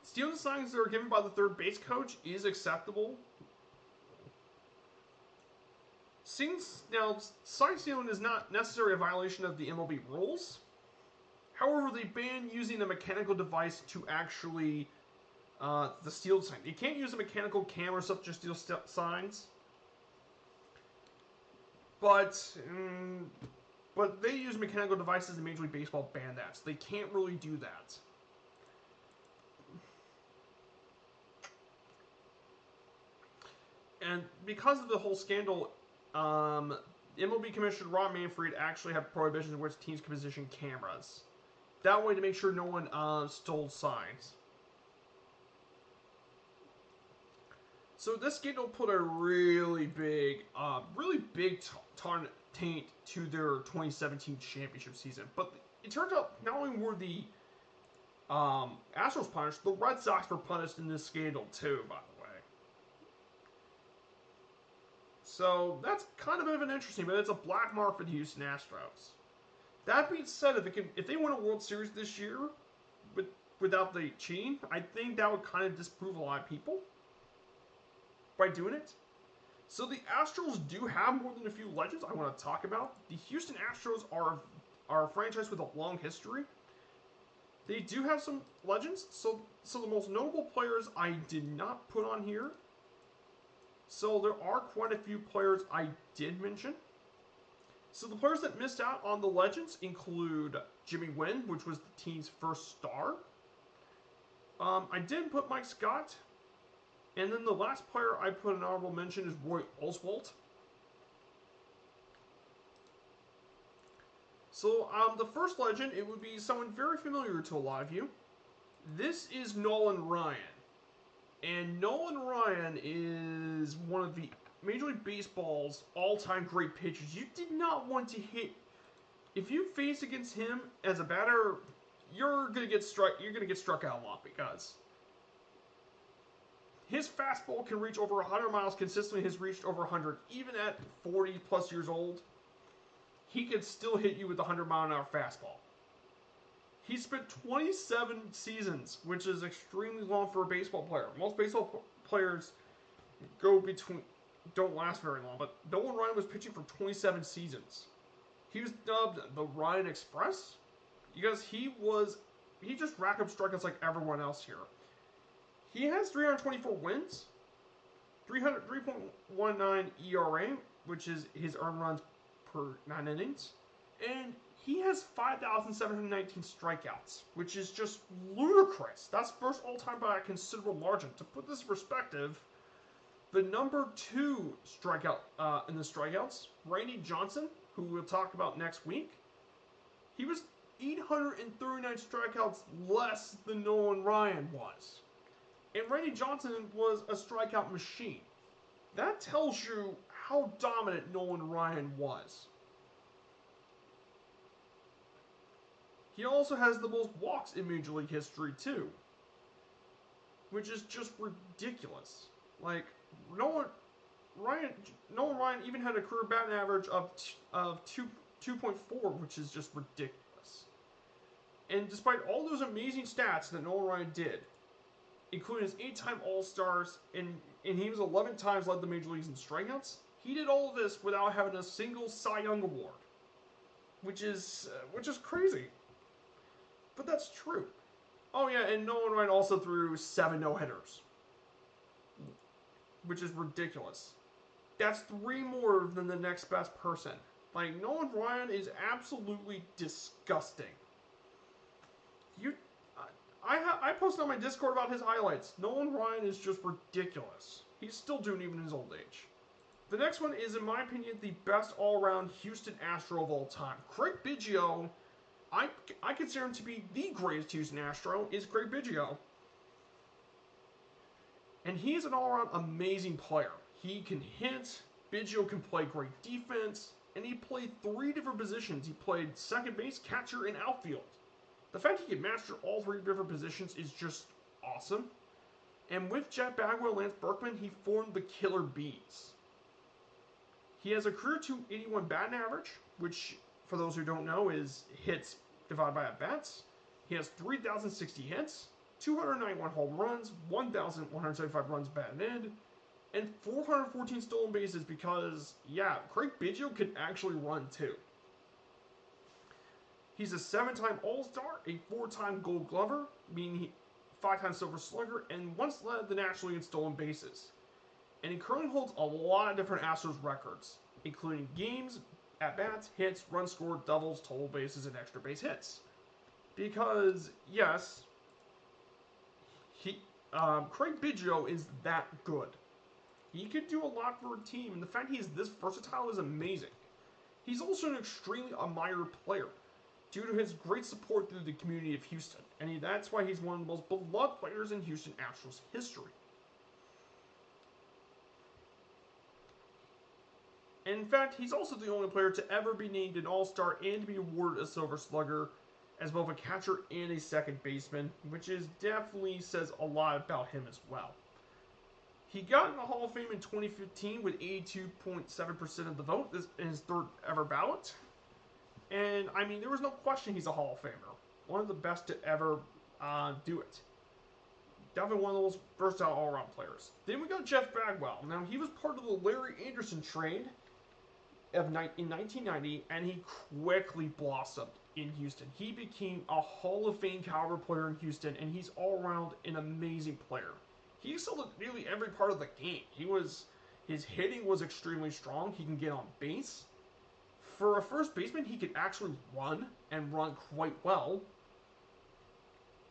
stealing signs that are given by the third base coach is acceptable. Now, sign stealing is not necessarily a violation of the MLB rules. However, they ban using a mechanical device to actually the steal sign. You can't use a mechanical camera or stuff to steal signs. But they use mechanical devices in Major League Baseball ban that. So they can't really do that. And because of the whole scandal, MLB Commissioner Rob Manfred actually have prohibitions in which teams can position cameras. That way to make sure no one stole signs. So this scandal put a really big taint to their 2017 championship season. But it turns out not only were the Astros punished, the Red Sox were punished in this scandal too, by the way. So that's kind of a bit of an interesting, but it's a black mark for the Houston Astros. That being said, if they win a World Series this year without the cheating, I think that would kind of disprove a lot of people by doing it. So the Astros do have more than a few legends I want to talk about. The Houston Astros are a franchise with a long history. They do have some legends. So the most notable players I did not put on here. So there are quite a few players I did mention. So the players that missed out on the legends include Jimmy Wynn, which was the team's first star. I did put Mike Scott. And then the last player I put an honorable mention is Roy Oswalt. So the first legend, it would be someone very familiar to a lot of you. This is Nolan Ryan. And Nolan Ryan is one of the Major League Baseball's all-time great pitchers. You did not want to hit. If you face against him as a batter, you're gonna get struck out a lot because his fastball can reach over 100 miles consistently. Has reached over 100, even at 40 plus years old. He could still hit you with a 100-mile-an-hour fastball. He spent 27 seasons, which is extremely long for a baseball player. Most baseball players don't last very long, but Nolan Ryan was pitching for 27 seasons. He was dubbed the Ryan Express because he just racked up strikeouts like everyone else here. He has 324 wins, 3.19 ERA, which is his earned runs per 9 innings, and he has 5,719 strikeouts, which is just ludicrous. That's first all-time by a considerable margin. To put this in perspective, the number 2 strikeout in the strikeouts, Randy Johnson, who we'll talk about next week, he was 839 strikeouts less than Nolan Ryan was. And Randy Johnson was a strikeout machine. That tells you how dominant Nolan Ryan was. He also has the most walks in Major League history, too. Which is just ridiculous. Like, Nolan Ryan even had a career batting average of 2.4, which is just ridiculous. And despite all those amazing stats that Nolan Ryan did, including his 8-time All-Stars, and he was 11 times led the major leagues in strikeouts, he did all of this without having a single Cy Young award, which is crazy. But that's true. Oh yeah, and Nolan Ryan also threw 7 no-hitters, which is ridiculous. That's 3 more than the next best person. Like, Nolan Ryan is absolutely disgusting. I posted on my Discord about his highlights. Nolan Ryan is just ridiculous. He's still doing even in his old age. The next one is, in my opinion, the best all-around Houston Astro of all time. Craig Biggio, I consider him to be the greatest Houston Astro, is Craig Biggio. And he is an all-around amazing player. He can hit, Biggio can play great defense, and he played 3 different positions. He played second base, catcher, and outfield. The fact he can master all 3 different positions is just awesome. And with Jeff Bagwell and Lance Berkman, he formed the Killer Bees. He has a career .281 batting average, which, for those who don't know, is hits divided by at-bats. He has 3,060 hits, 291 home runs, 1,175 runs batted in, and 414 stolen bases because, yeah, Craig Biggio can actually run too. He's a 7-time All-Star, a 4-time Gold Glover, meaning he 5-time Silver Slugger, and once led the National League in stolen bases. And he currently holds a lot of different Astros records, including games, at-bats, hits, runs scored, doubles, total bases, and extra base hits. Because, yes, Craig Biggio is that good. He can do a lot for a team, and the fact he is this versatile is amazing. He's also an extremely admired player, due to his great support through the community of Houston, and that's why he's one of the most beloved players in Houston Astros history. And in fact, he's also the only player to ever be named an All-Star and to be awarded a Silver Slugger as both a catcher and a second baseman, which is definitely says a lot about him as well. He got in the Hall of Fame in 2015 with 82.7% of the vote in his 3rd ever ballot. And, I mean, there was no question he's a Hall of Famer. One of the best to ever do it. Definitely one of the most versatile all-around players. Then we got Jeff Bagwell. Now, he was part of the Larry Anderson trade in 1990, and he quickly blossomed in Houston. He became a Hall of Fame caliber player in Houston, and he's all-around an amazing player. He excelled at nearly every part of the game. His hitting was extremely strong. He can get on base. For a first baseman, he could actually run, and run quite well.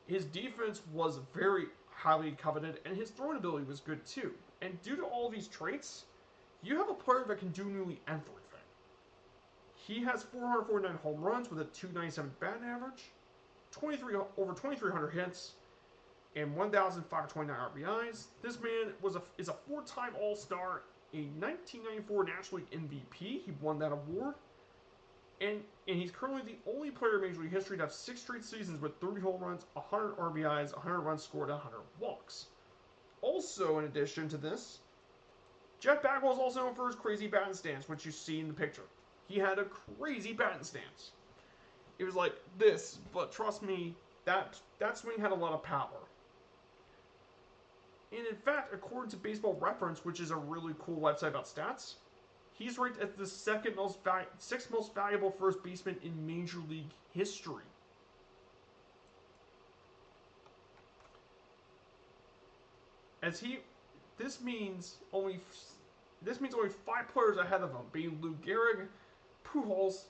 His defense was very highly coveted, and his throwing ability was good too. And due to all these traits, you have a player that can do nearly everything. He has 449 home runs with a .297 batting average, over 2,300 hits, and 1,529 RBIs. This man is a 4-time All-Star, a 1994 National League MVP. He won that award. And he's currently the only player in Major League history to have 6 straight seasons with 30 home runs, 100 RBIs, 100 runs scored, and 100 walks. Also, in addition to this, Jeff Bagwell is also known for his crazy batting stance, which you see in the picture. He had a crazy batting stance. It was like this, but trust me, that swing had a lot of power. And in fact, according to Baseball Reference, which is a really cool website about stats, he's ranked as the 6th most valuable first baseman in Major League history. This means only 5 players ahead of him, being Lou Gehrig, Pujols,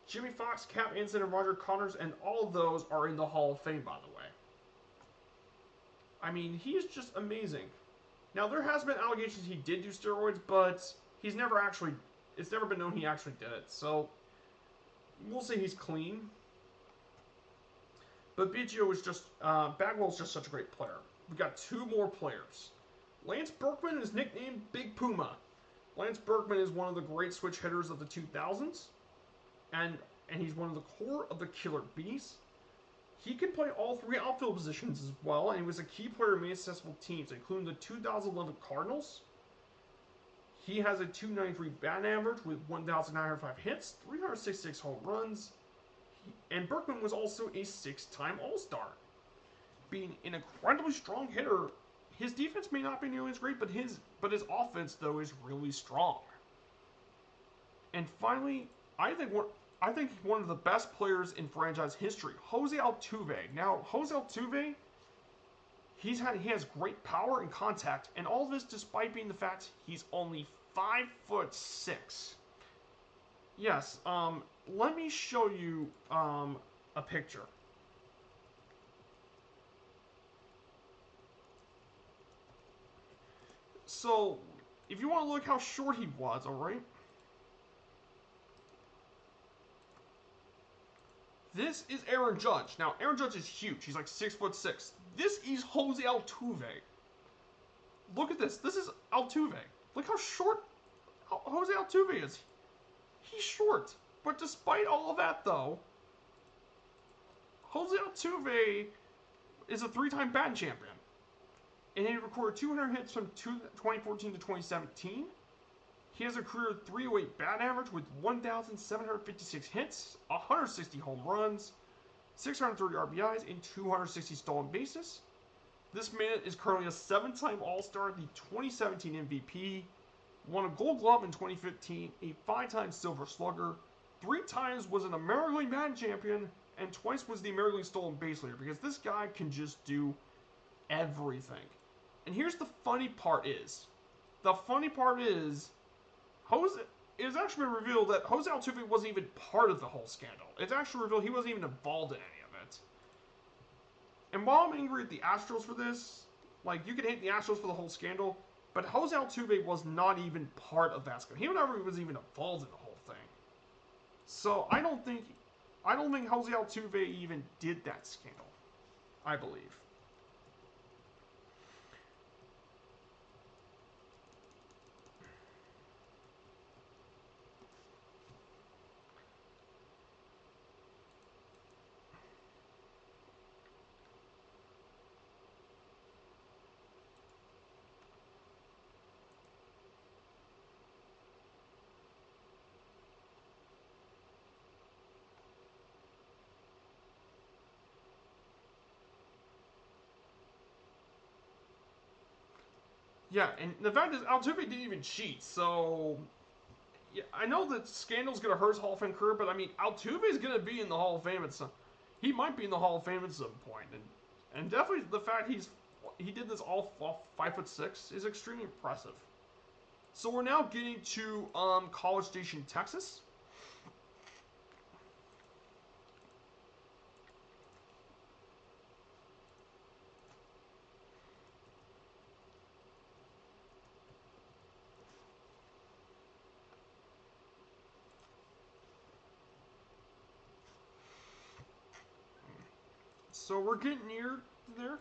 Jimmy Fox, Cap Anson, and Roger Connors, and all of those are in the Hall of Fame, by the way. I mean, he is just amazing. Now, there has been allegations he did do steroids, but it's never been known he actually did it, so we'll say he's clean. But Biggio is Bagwell's just such a great player. We've got 2 more players. Lance Berkman is nicknamed Big Puma. Lance Berkman is one of the great switch hitters of the 2000s, and he's one of the core of the Killer Bees. He can play all 3 outfield positions as well, and he was a key player in many successful teams, including the 2011 Cardinals. He has a .293 batting average with 1,905 hits, 366 home runs, and Berkman was also a 6-time All-Star. Being an incredibly strong hitter, his defense may not be nearly as great, but his offense, though, is really strong. And finally, I think one of the best players in franchise history, Jose Altuve. Now, Jose Altuve, he has great power and contact, and all this despite being the fact he's only 5'6". Yes, let me show you a picture. So, if you want to look how short he was, alright? This is Aaron Judge. Now, Aaron Judge is huge. He's like 6'6". This is Jose Altuve. Look at this. This is Altuve. Look how short Jose Altuve is. He's short. But despite all of that, though, Jose Altuve is a 3-time batting champion. And he recorded 200 hits from 2014 to 2017. He has a career 308 batting average with 1,756 hits, 160 home runs, 630 RBIs, and 260 stolen bases. This man is currently a 7-time All-Star, the 2017 MVP, won a Gold Glove in 2015, a 5-time Silver Slugger, 3 times was an American League batting champion, and twice was the American League stolen base leader, because this guy can just do everything. And here's the funny part is, it has actually been revealed that Jose Altuve wasn't even part of the whole scandal. It's actually revealed he wasn't even involved in any of it. And while I'm angry at the Astros for this, like, you can hate the Astros for the whole scandal, but Jose Altuve was not even part of that scandal. He never was even involved in the whole thing. So I don't think Jose Altuve even did that scandal, I believe. Yeah, and the fact is, Altuve didn't even cheat, so... Yeah, I know that scandal's going to hurt his Hall of Fame career, but I mean, Altuve's going to be in the Hall of Fame at some... He might be in the Hall of Fame at some point, and definitely the fact he did this all 5'6" is extremely impressive. So we're now getting to College Station, Texas. So we're getting near there.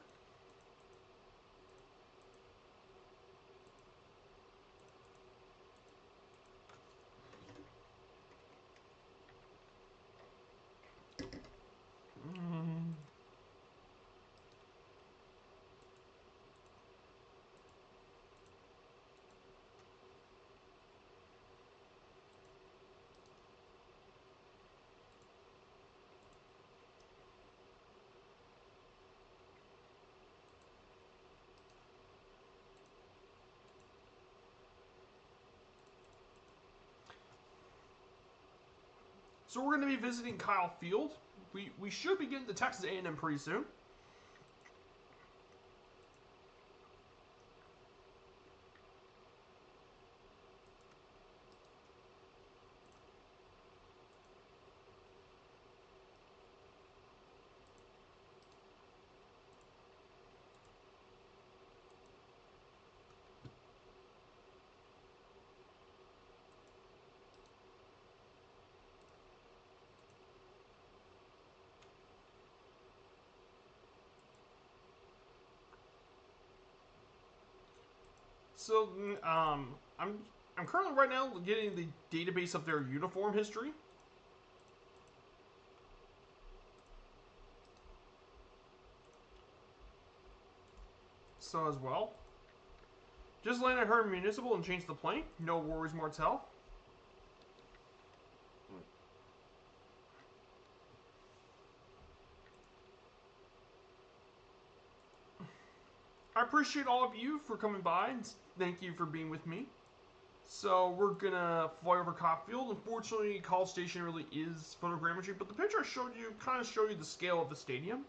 So we're going to be visiting Kyle Field. We should be getting to Texas A&M pretty soon. So I'm currently right now getting the database of their uniform history. So as well. Just landed at Herman Municipal and changed the plane. No worries, Martel. I appreciate all of you for coming by, and thank you for being with me. So we're gonna fly over Cobb Field. Unfortunately, College Station really is photogrammetry, but the picture I showed you kind of showed you the scale of the stadium.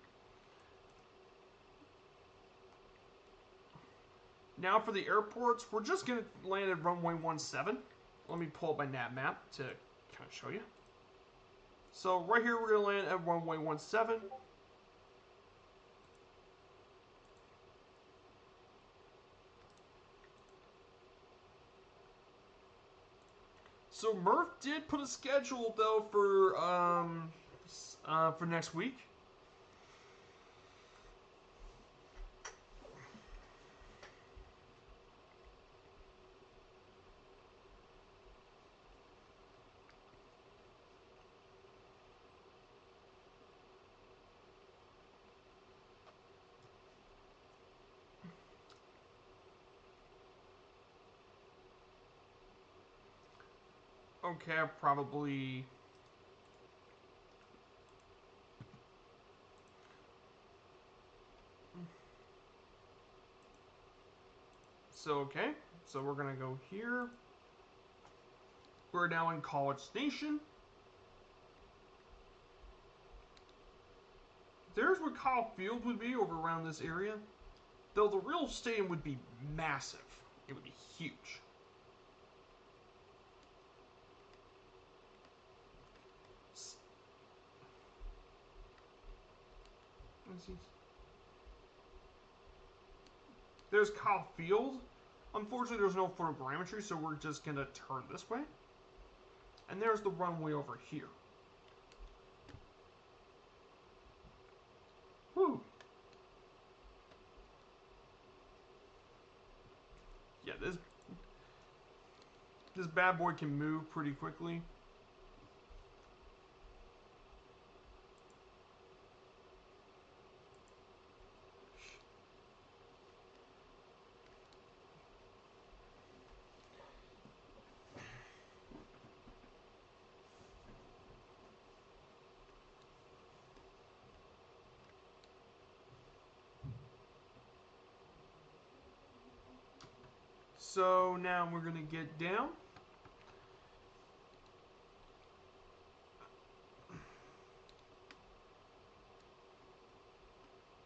Now for the airports, we're just gonna land at runway 17. Let me pull up my nav map to kind of show you. So right here, we're gonna land at runway 17. So Murph did put a schedule though for next week. Okay, probably. Okay. So we're gonna go here. We're now in College Station. There's where Kyle Field would be, over around this area. Though the real stadium would be massive. It would be huge. There's Kyle Field. Unfortunately, there's no photogrammetry, so we're just going to turn this way. And there's the runway over here. Whew. Yeah, this bad boy can move pretty quickly. So now we're going to get down.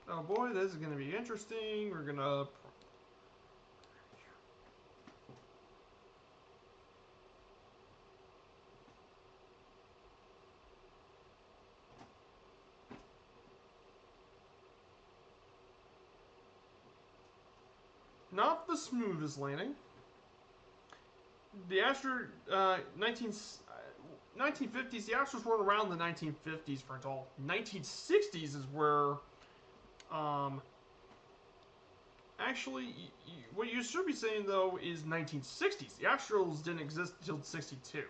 Oh boy, this is going to be interesting. We're going to... Not the smoothest landing. The Astros, 1950s, the Astros weren't around the 1950s for until 1960s is where, actually, what you should be saying, though, is 1960s. The Astros didn't exist until 62.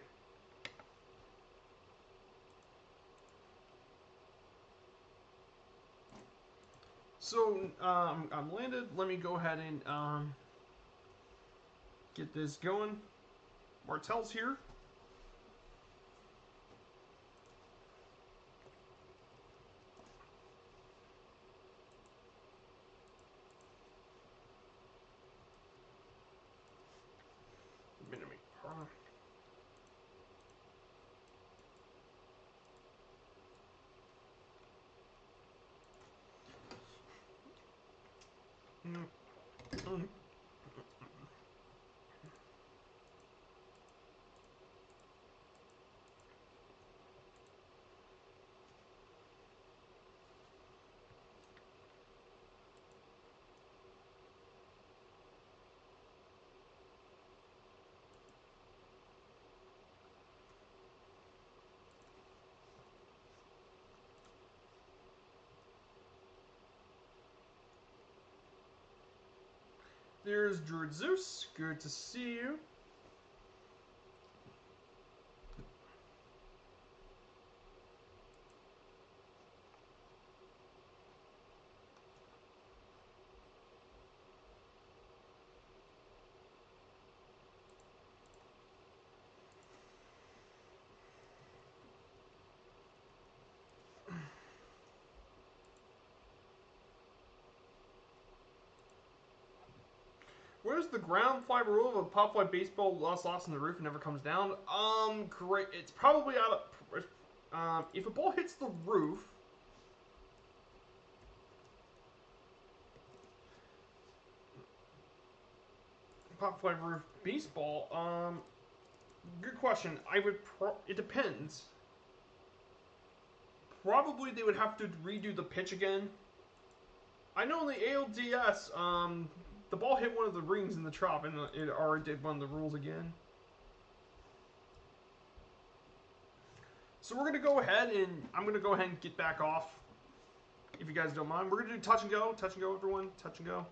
So, I'm landed. Let me go ahead and, get this going. Martell's here. There's Druid Zeus. Good to see you. Where's the ground fly rule of a pop fly baseball lost in the roof and never comes down? Great. It's probably out of... if a ball hits the roof... Pop fly roof baseball, good question. It depends. Probably they would have to redo the pitch again. I know in the ALDS, the ball hit one of the rings in the Trop, and it already did one of the rules again. So we're going to go ahead and I'm going to go ahead and get back off, if you guys don't mind. We're going to do touch and go, everyone, touch and go.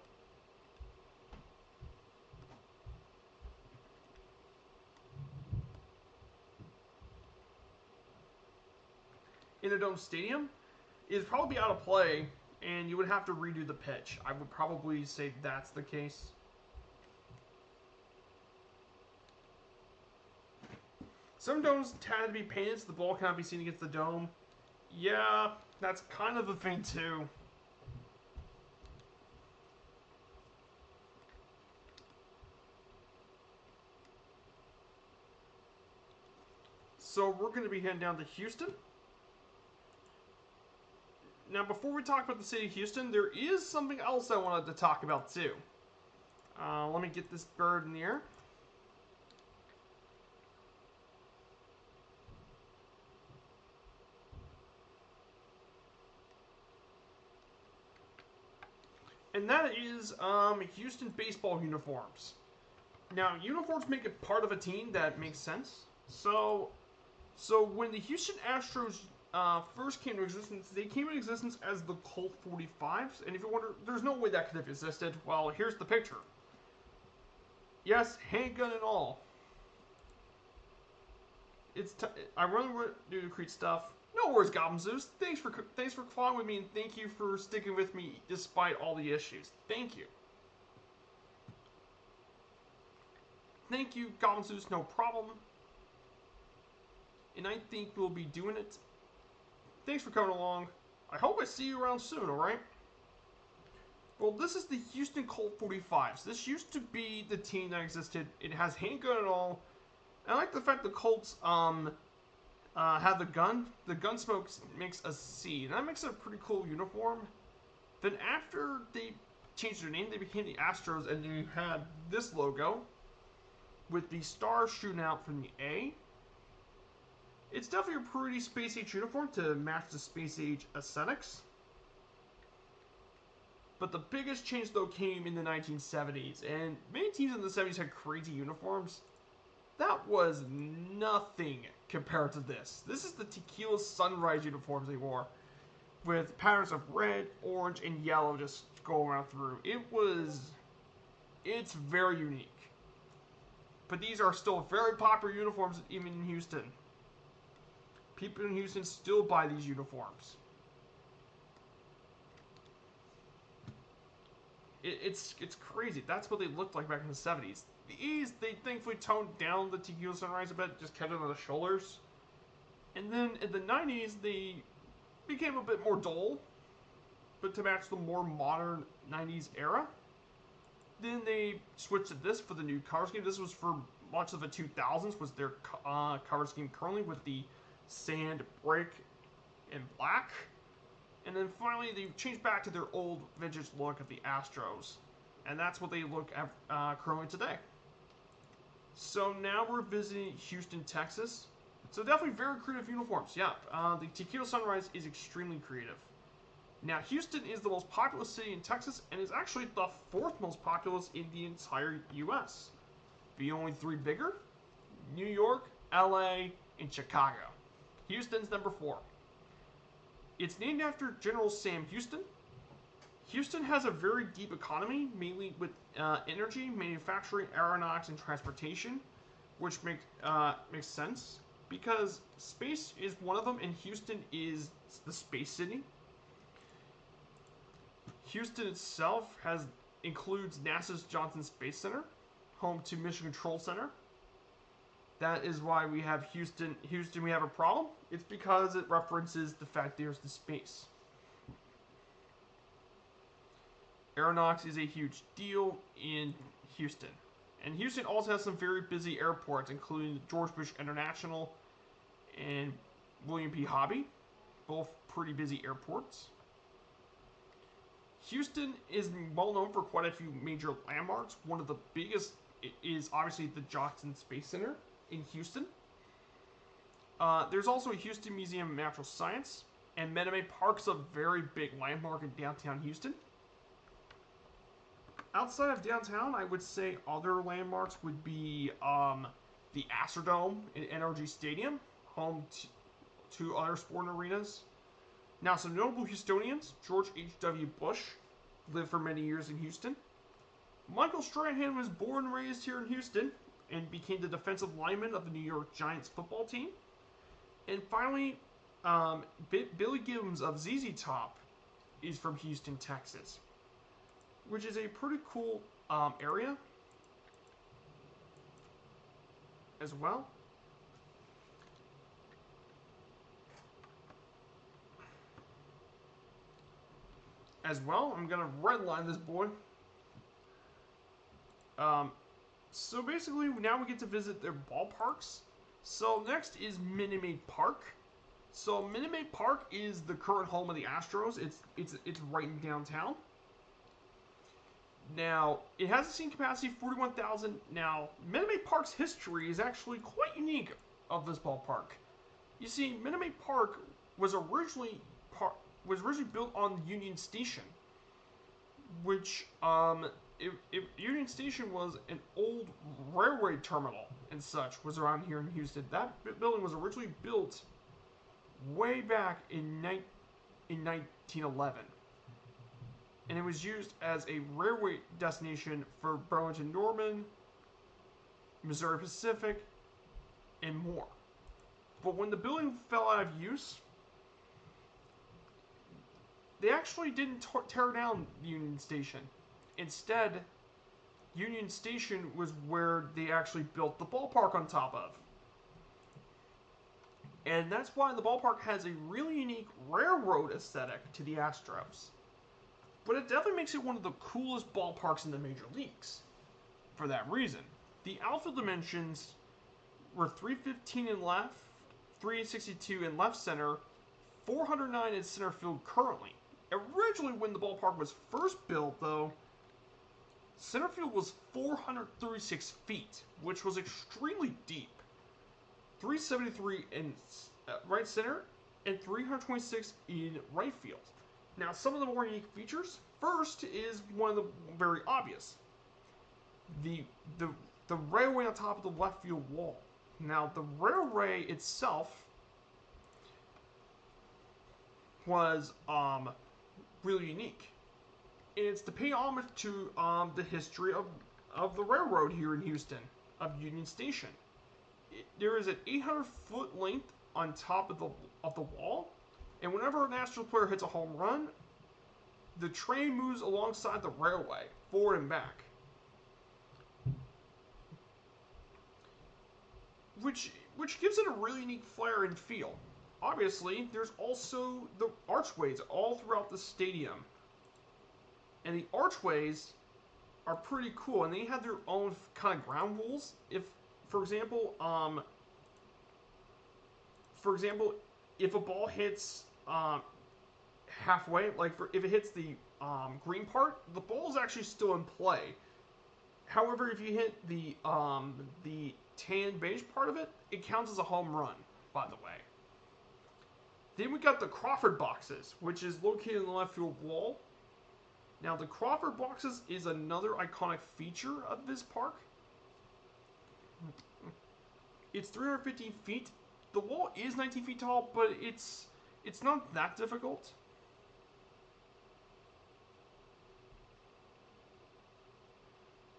Inner-Dome Stadium is probably out of play, and you would have to redo the pitch. I would probably say that's the case. Some domes tend to be painted so the ball cannot be seen against the dome. Yeah, that's kind of the thing too. So we're going to be heading down to Houston. Now, before we talk about the city of Houston, there is something else I wanted to talk about too. Let me get this bird in the air. And that is Houston baseball uniforms. Now, uniforms make it part of a team that makes sense. So when the Houston Astros first came to existence, they came into existence as the Colt 45s. And if you wonder, there's no way that could have existed. Well, here's the picture. Yes, handgun and all. I really want to do Creed stuff. No worries, Goblin Zeus. Thanks for flying with me, and thank you for sticking with me despite all the issues. Thank you. Thank you, Goblin Zeus. No problem. And I think we'll be doing it. Thanks for coming along. I hope I see you around soon. All right. Well, this is the Houston Colt 45s. This used to be the team that existed. It has handgun and all. I like the fact the Colts have the gun. The gun smoke makes a C. And that makes it a pretty cool uniform. Then after they changed their name, they became the Astros, and you had this logo with the stars shooting out from the A. It's definitely a pretty space age uniform to match the space age aesthetics. But the biggest change though came in the 1970s, and many teams in the 70s had crazy uniforms. That was nothing compared to this. This is the Tequila Sunrise uniforms they wore, with patterns of red, orange, and yellow just going around through. It's very unique. But these are still very popular uniforms even in Houston. People in Houston still buy these uniforms. It's crazy. That's what they looked like back in the 70s. These, they thankfully toned down the Tequila Sunrise a bit, just kept it on the shoulders. And then in the 90s, they became a bit more dull, but to match the more modern 90s era. Then they switched to this for the new color scheme. This was for much of the 2000s, was their color scheme currently with the sand, brick, and black. And then finally, they changed back to their old vintage look of the Astros. And that's what they look at currently today. So now we're visiting Houston, Texas. So definitely very creative uniforms. Yeah, the Tequila Sunrise is extremely creative. Now, Houston is the most populous city in Texas and is actually the fourth most populous in the entire U.S. The only three bigger: New York, L.A., and Chicago. Houston's number 4. It's named after General Sam Houston. Houston has a very deep economy, mainly with energy, manufacturing, aeronautics, and transportation, which makes sense because space is one of them, and Houston is the space city. Houston itself includes NASA's Johnson Space Center, home to Mission Control Center. That is why we have Houston, we have a problem. It's because it references the fact there's the space. Aeronautics is a huge deal in Houston. And Houston also has some very busy airports, including George Bush International and William P. Hobby, both pretty busy airports. Houston is well known for quite a few major landmarks. One of the biggest is obviously the Johnson Space Center in Houston. There's also a Houston Museum of Natural Science, and Minute Park's a very big landmark in downtown Houston. Outside of downtown, I would say other landmarks would be the Astrodome in NRG Stadium, home to other sporting arenas. Now, some notable Houstonians: George H.W. Bush lived for many years in Houston. Michael Strahan was born and raised here in Houston and became the defensive lineman of the New York Giants football team. And finally, Billy Gibbons of ZZ Top is from Houston, Texas, which is a pretty cool area as well. I'm gonna redline this boy. So basically, now we get to visit their ballparks. So next is Minute Maid Park. So Minute Maid Park is the current home of the Astros. It's right in downtown. Now, it has a seating capacity of 41,000. Now, Minute Maid Park's history is actually quite unique of this ballpark. You see, Minute Maid Park was originally built on Union Station, which Union Station was an old railway terminal and such, was around here in Houston. That building was originally built way back in 1911. And it was used as a railway destination for Burlington Northern, Missouri Pacific, and more. But when the building fell out of use, they actually didn't tear down Union Station. Instead, Union Station was where they actually built the ballpark on top of. And that's why the ballpark has a really unique railroad aesthetic to the Astros. But it definitely makes it one of the coolest ballparks in the major leagues. For that reason, the outfield dimensions were 315 in left, 362 in left center, 409 in center field currently. Originally, when the ballpark was first built, though, center field was 436 feet, which was extremely deep. 373 in right center, and 326 in right field. Now, some of the more unique features. First is one of the very obvious. The railway on top of the left field wall. Now, the railway itself was really unique. And it's to pay homage to the history of the railroad here in Houston, of Union Station. There is an 800-foot length on top of the wall, and whenever an Astros player hits a home run, the train moves alongside the railway, forward and back. Which gives it a really unique flair and feel. Obviously, there's also the archways all throughout the stadium. And the archways are pretty cool, and they have their own kind of ground rules. If, for example, if a ball hits halfway, like if it hits the green part, the ball is actually still in play. However, if you hit the tan beige part of it, it counts as a home run, by the way. Then we got the Crawford boxes, which is located in the left field wall. Now, the Crawford boxes is another iconic feature of this park. It's 315 feet. The wall is 19 feet tall, but it's not that difficult.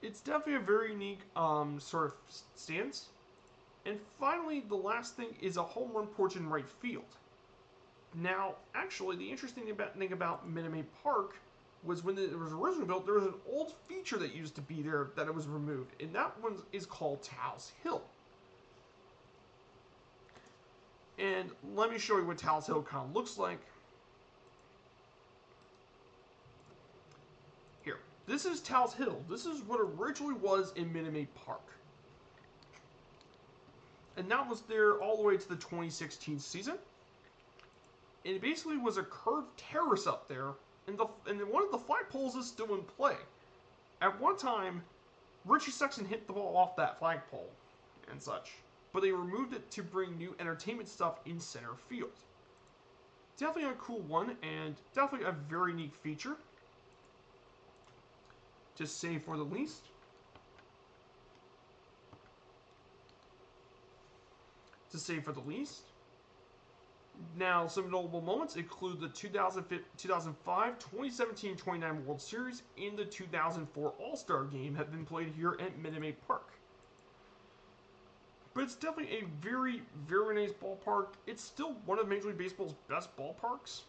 It's definitely a very unique sort of stance. And finally, the last thing is a home run porch in right field. Now, actually, the interesting thing about Minute Maid Park was when it was originally built, there was an old feature that used to be there that it was removed, and that one is called Tal's Hill. And let me show you what Tal's Hill kind of looks like. Here, this is Tal's Hill. This is what originally was in Minute Maid Park. And that was there all the way to the 2016 season. And it basically was a curved terrace up there, and one of the flagpoles is still in play. At one time, Richie Sexson hit the ball off that flagpole and such, but they removed it to bring new entertainment stuff in center field. Definitely a cool one, and definitely a very neat feature, to say for the least. Now, some notable moments include the 2005, 2017, 29 World Series and the 2004 All-Star Game have been played here at Minute Maid Park. But it's definitely a very, very nice ballpark. It's still one of Major League Baseball's best ballparks.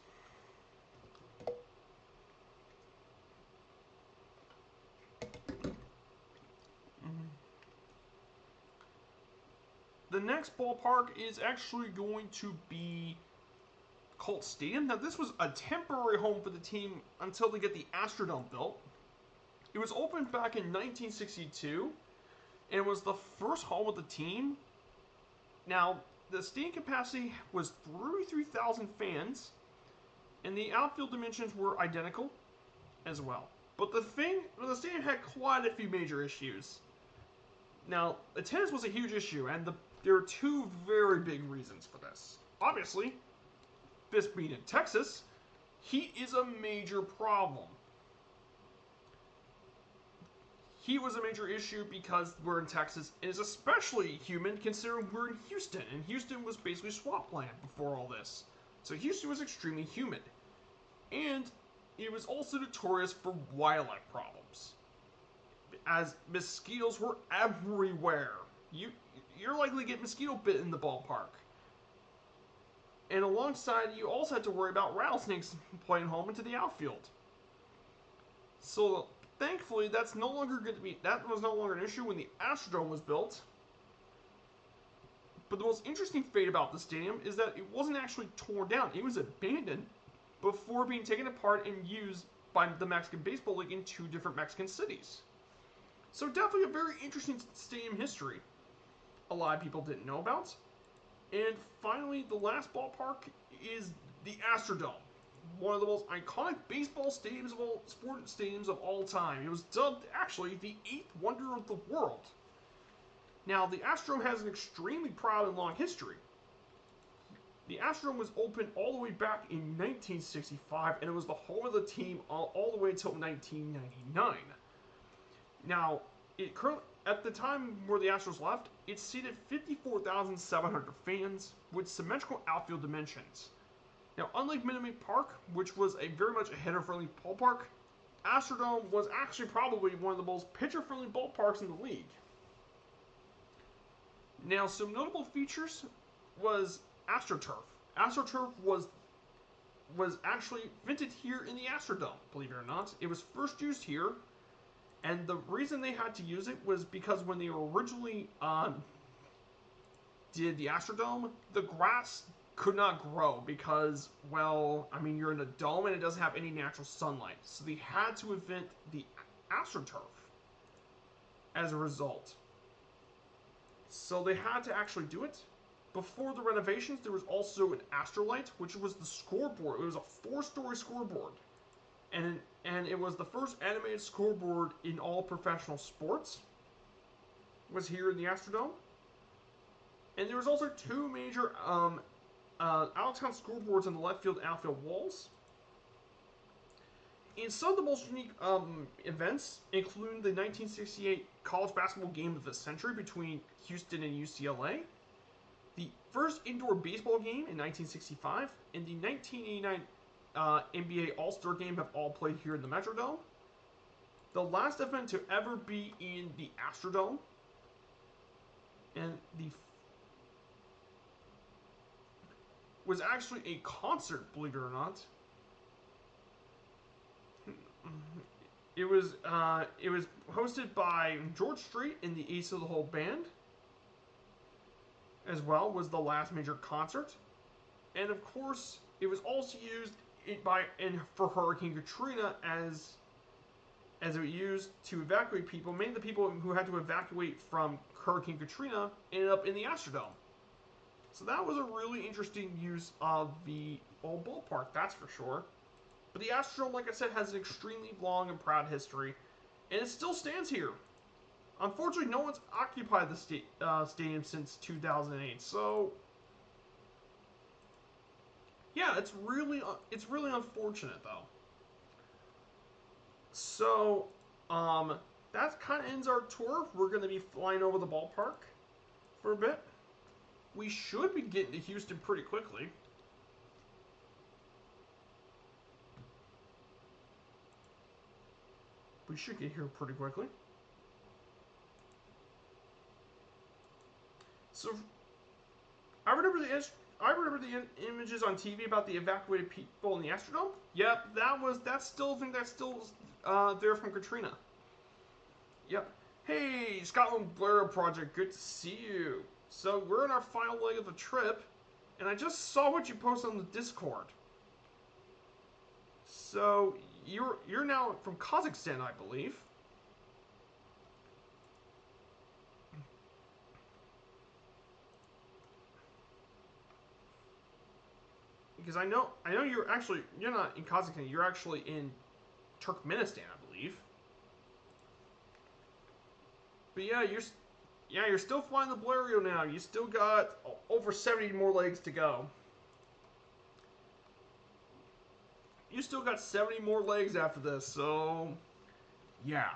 The next ballpark is actually going to be Colt Stadium. Now, this was a temporary home for the team until they get the Astrodome built. It was opened back in 1962, and it was the first home of the team. Now, the stadium capacity was 33,000 fans, and the outfield dimensions were identical as well. But the stadium had quite a few major issues. Now, attendance was a huge issue, and there are two very big reasons for this. Obviously, this being in Texas, heat is a major problem. Heat was a major issue because we're in Texas. It is especially humid considering we're in Houston, and Houston was basically swampland before all this. So Houston was extremely humid. And it was also notorious for wildlife problems, as mosquitoes were everywhere. You're likely to get mosquito bit in the ballpark. And alongside, you also had to worry about rattlesnakes playing home into the outfield. So thankfully, that was no longer an issue when the Astrodome was built. But the most interesting fate about the stadium is that it wasn't actually torn down. It was abandoned before being taken apart and used by the Mexican Baseball League in two different Mexican cities. So definitely a very interesting stadium history a lot of people didn't know about. And finally, the last ballpark is the Astrodome, one of the most iconic baseball stadiums sports stadiums of all time. It was dubbed, actually, the 8th wonder of the world. Now, the Astrodome has an extremely proud and long history. The Astrodome was opened all the way back in 1965, and it was the home of the team all the way until 1999. Now, at the time where the Astros left, it seated 54,700 fans with symmetrical outfield dimensions. Now, unlike Minute Maid Park, which was very much a hitter-friendly ballpark, Astrodome was actually probably one of the most pitcher-friendly ballparks in the league. Now, some notable features was AstroTurf. AstroTurf was actually invented here in the Astrodome, believe it or not. It was first used here, and the reason they had to use it was because when they originally did the Astrodome, the grass could not grow because, well, I mean, you're in a dome and it doesn't have any natural sunlight. So they had to invent the AstroTurf as a result. So they had to actually do it. Before the renovations, there was also an Astrolight, which was the scoreboard. It was a 4-story scoreboard. And it was the first animated scoreboard in all professional sports. Was here in the Astrodome. And there was also two major out-of-town scoreboards on the left field and outfield walls. And some of the most unique events, including the 1968 college basketball game of the century between Houston and UCLA, the first indoor baseball game in 1965, and the 1989 NBA All-Star Game have all played here in the Metrodome. The last event to ever be in the Astrodome, and was actually a concert, believe it or not. It was hosted by George Strait and the Ace of the Hole Band. As well, was the last major concert, and of course, it was also used for Hurricane Katrina as it was used to evacuate people. Many of the people who had to evacuate from Hurricane Katrina ended up in the Astrodome. So that was a really interesting use of the old ballpark, that's for sure. But the Astrodome, like I said, has an extremely long and proud history, and it still stands here. Unfortunately, no one's occupied the stadium since 2008. So, yeah, it's really unfortunate though. So, that kind of ends our tour. We're going to be flying over the ballpark for a bit. We should be getting to Houston pretty quickly. We should get here pretty quickly. So, I remember the images on TV about the evacuated people in the Astrodome. Yep, that's still there from Katrina. Yep. Hey, Scotland Blur Project, good to see you. So we're in our final leg of the trip, and I just saw what you posted on the Discord. So you're now from Kazakhstan, I believe. Because I know you're not in Kazakhstan. You're actually in Turkmenistan, I believe. But yeah, you're still flying the Blériot now. You still got over 70 more legs to go. You still got 70 more legs after this, so yeah.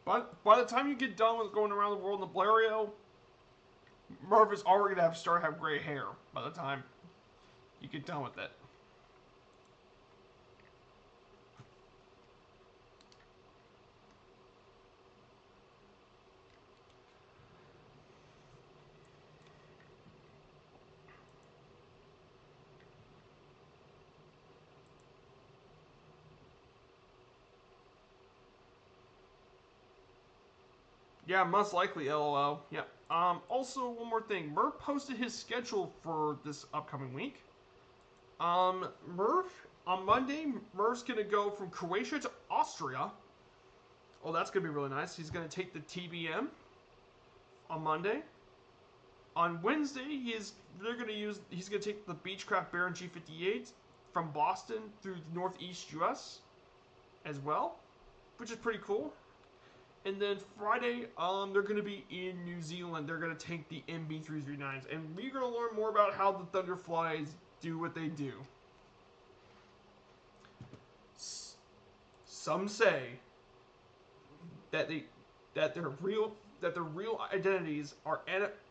But by the time you get done with going around the world in the Blériot, Murph is already going to start have gray hair by the time you get done with it. Yeah, most likely, LOL. Yeah. Also, one more thing. Murph posted his schedule for this upcoming week. Murph, on Monday, Murph's going to go from Croatia to Austria. Oh, that's going to be really nice. He's going to take the TBM on Monday. On Wednesday, he's going to take the Beechcraft Baron G58 from Boston through the Northeast US as well, which is pretty cool. And then Friday, they're going to be in New Zealand. They're going to take the MB339s. And we're going to learn more about how the Thunderflies do what they do. Some say that their real identities are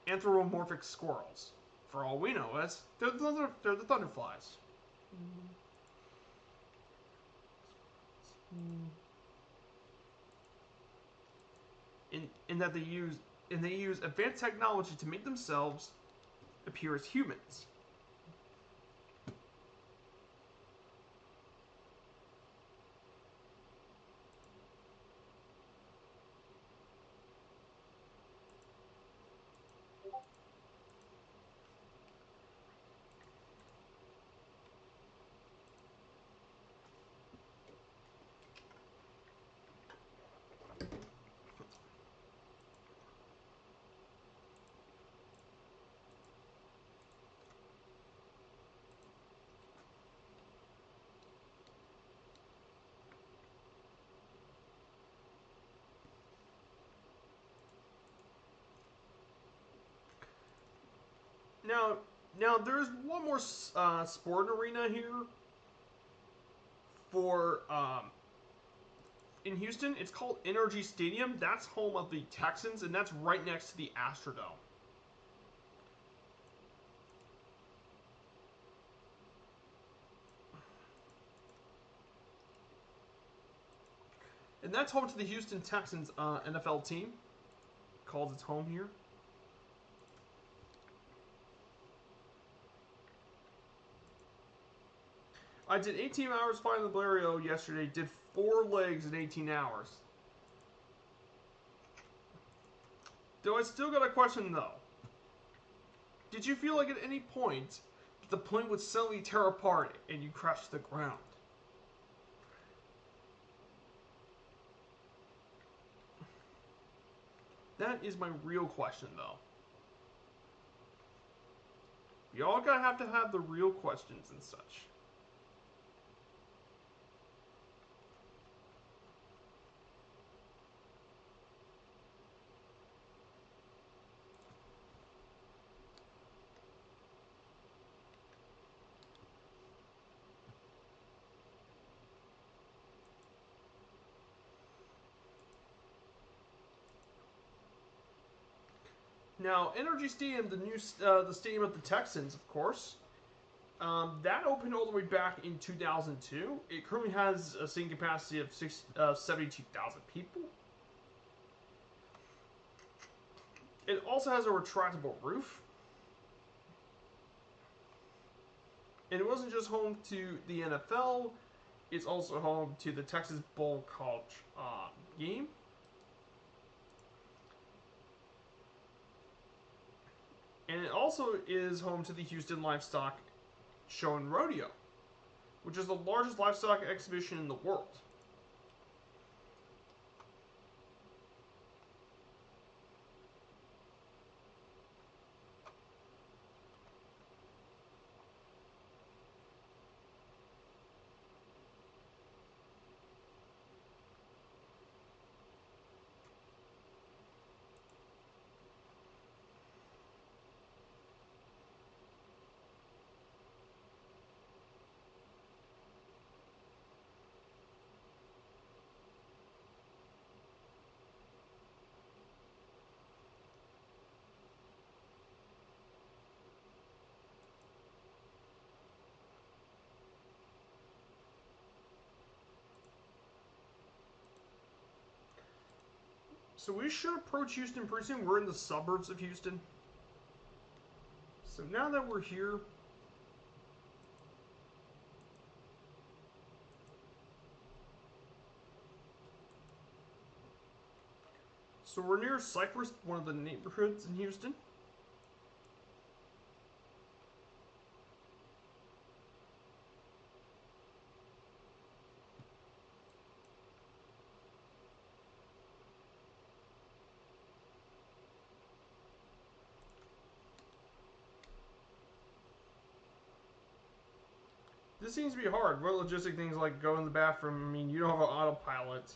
anthropomorphic squirrels. For all we know, they're the Thunderflies. In that they use advanced technology to make themselves appear as humans. Now there's one more sport arena here for in Houston. It's called NRG Stadium. That's home of the Texans, and that's right next to the Astrodome. And that's home to the Houston Texans NFL team. Calls its home here. I did 18 hours flying the Blériot yesterday. Did 4 legs in 18 hours. Though I still got a question though. Did you feel like at any point that the plane would suddenly tear apart and you crash to the ground? That is my real question though. Y'all gotta have to have the real questions and such. Now, NRG Stadium, the stadium of the Texans, of course, That opened all the way back in 2002. It currently has a seating capacity of 72,000 people. It also has a retractable roof. And it wasn't just home to the NFL, it's also home to the Texas Bowl College game. And it also is home to the Houston Livestock Show and Rodeo, which is the largest livestock exhibition in the world. So we should approach Houston pretty soon. We're in the suburbs of Houston. So now that we're here, so we're near Cypress, one of the neighborhoods in Houston. This seems to be hard. What logistic things like go in the bathroom? I mean, you don't have an autopilot.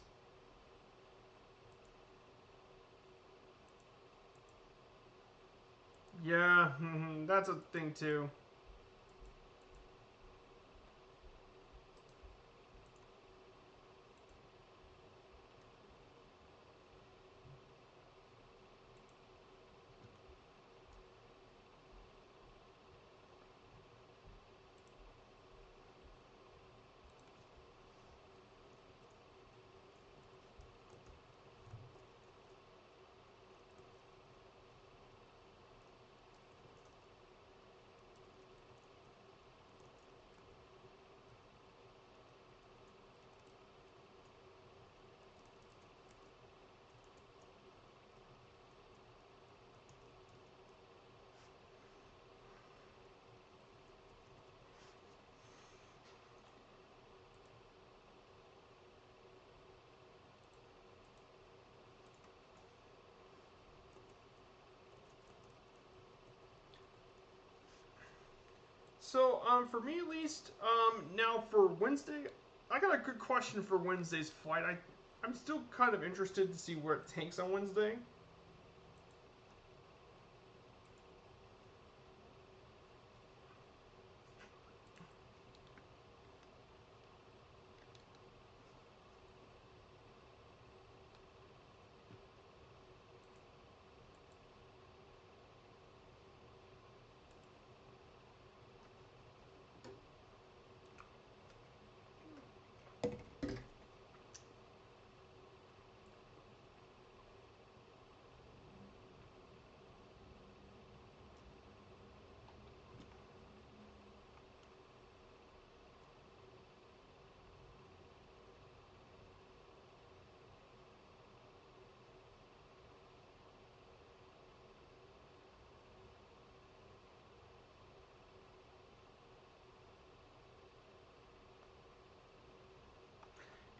Yeah, that's a thing too. So, for me at least, now for Wednesday, I got a good question for Wednesday's flight. I'm still kind of interested to see where it takes on Wednesday.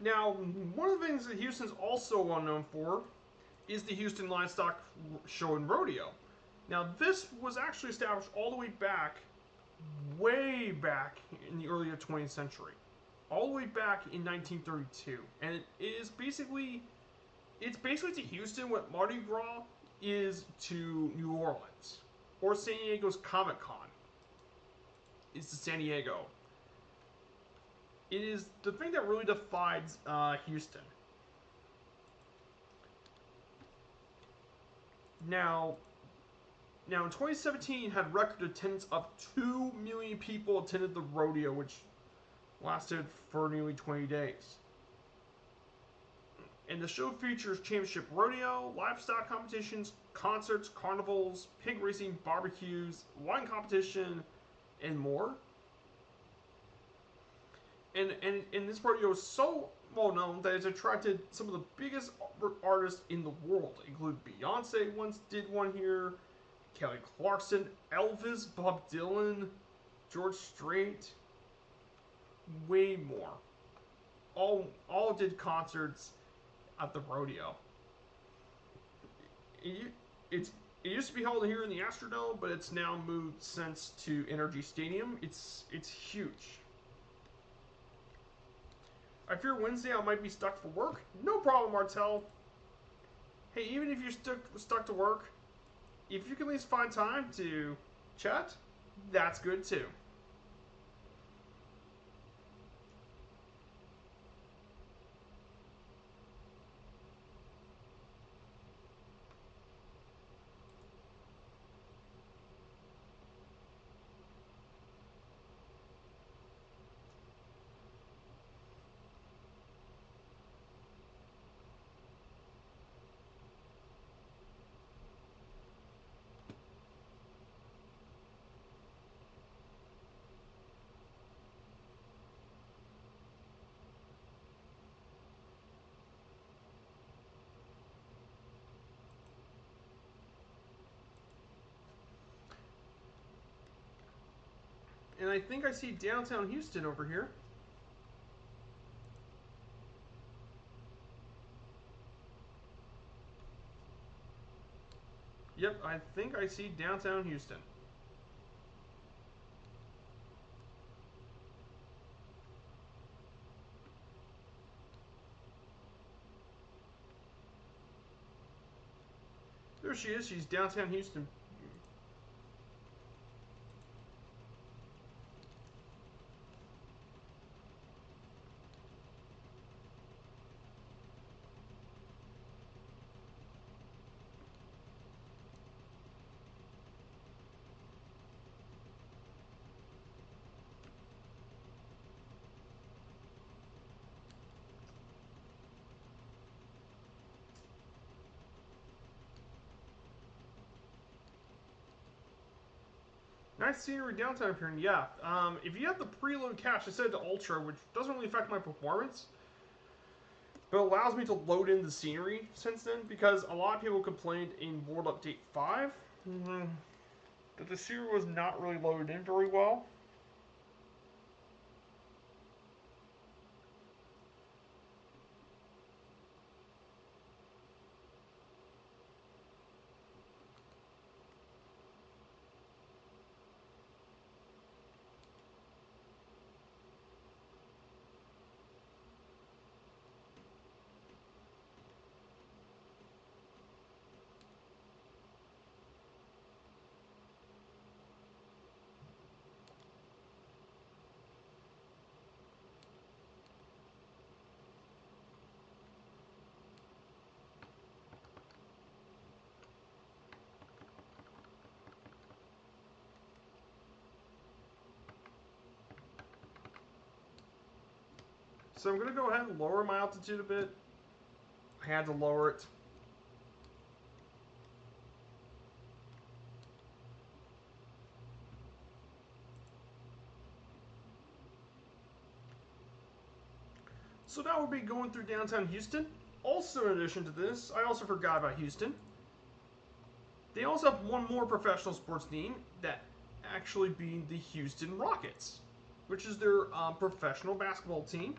Now, one of the things that Houston's also well known for is the Houston Livestock Show and Rodeo. Now, this was actually established all the way back in the early 20th century, all the way back in 1932, and it's basically to Houston what Mardi Gras is to New Orleans, or San Diego's Comic Con is to San Diego. It is the thing that really defines Houston. Now, Now, in 2017, had record attendance of 2 million people attended the rodeo, which lasted for nearly 20 days. And the show features championship rodeo, livestock competitions, concerts, carnivals, pig racing, barbecues, wine competition, and more. And this rodeo is so well known that it's attracted some of the biggest artists in the world, including Beyonce once did one here, Kelly Clarkson, Elvis, Bob Dylan, George Strait, way more. All did concerts at the rodeo. It used to be held here in the Astrodome, but it's now moved since to Energy Stadium. It's huge. I fear Wednesday I might be stuck for work. No problem, Martel. Hey, even if you're stuck to work, if you can at least find time to chat, that's good too. And I think I see downtown Houston over here. Yep, I think I see downtown Houston. There she is. She's downtown Houston. Nice scenery downtown here. Yeah. If you have the preload cache, I set it to Ultra, which doesn't really affect my performance, but allows me to load in the scenery since then, because a lot of people complained in World Update 5 that the scenery was not really loaded in very well. So I'm going to go ahead and lower my altitude a bit. I had to lower it. So now we'll be going through downtown Houston. Also, in addition to this, I also forgot about Houston. They also have one more professional sports team, that actually being the Houston Rockets, which is their professional basketball team.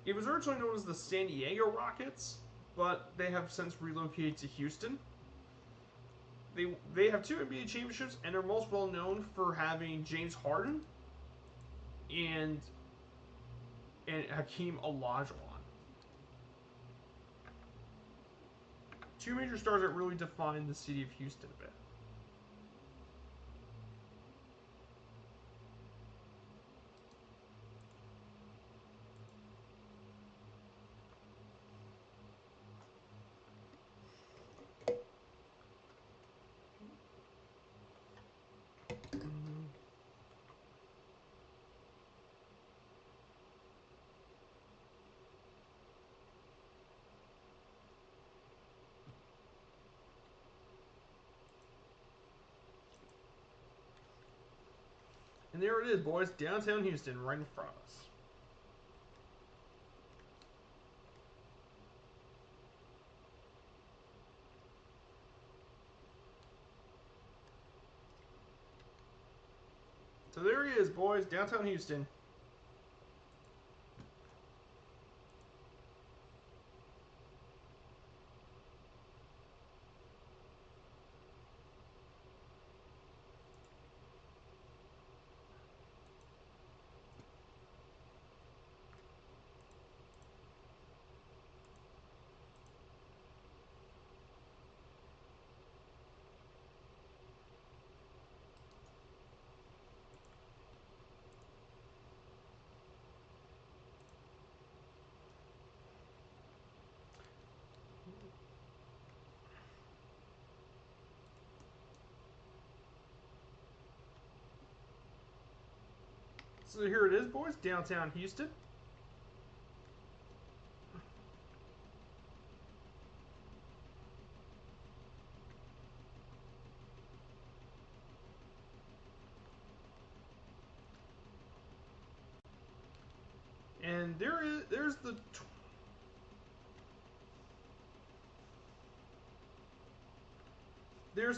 It was originally known as the San Diego Rockets, but they have since relocated to Houston. They have 2 NBA championships, and they're most well known for having James Harden and Hakeem Olajuwon. 2 major stars that really define the city of Houston a bit. And there it is, boys. Downtown Houston, right in front of us. So there he is, boys. Downtown Houston. So here it is, boys. Downtown Houston. And there's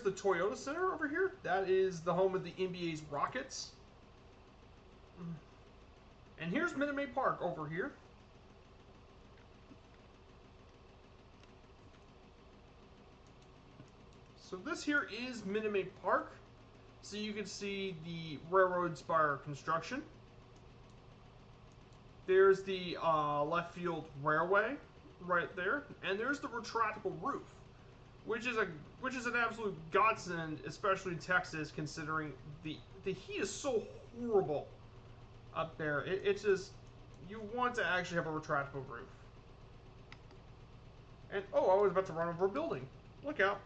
the Toyota Center over here. That is the home of the NBA's Rockets. And here's Minute Maid Park over here. So this here is Minute Maid Park. So you can see the railroad spire construction. There's the left field railway right there, and there's the retractable roof, which is an absolute godsend, especially in Texas, considering the heat is so horrible up there. It's just, you want to actually have a retractable roof. And oh, I was about to run over a building. Look out.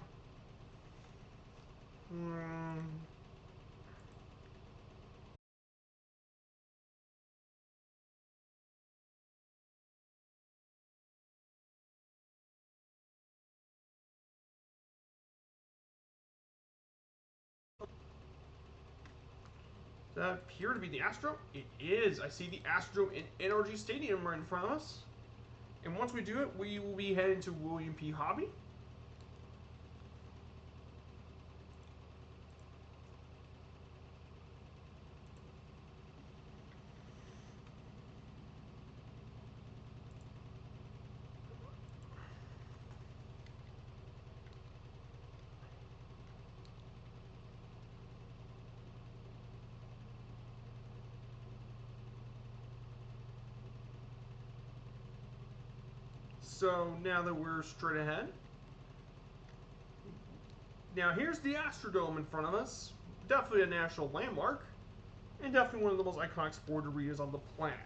Does that appear to be the Astro? It is. I see the Astro in NRG Stadium right in front of us. And once we do it, we will be heading to William P. Hobby. So now that we're straight ahead, now here's the Astrodome in front of us. Definitely a national landmark, and definitely one of the most iconic sport arenas on the planet.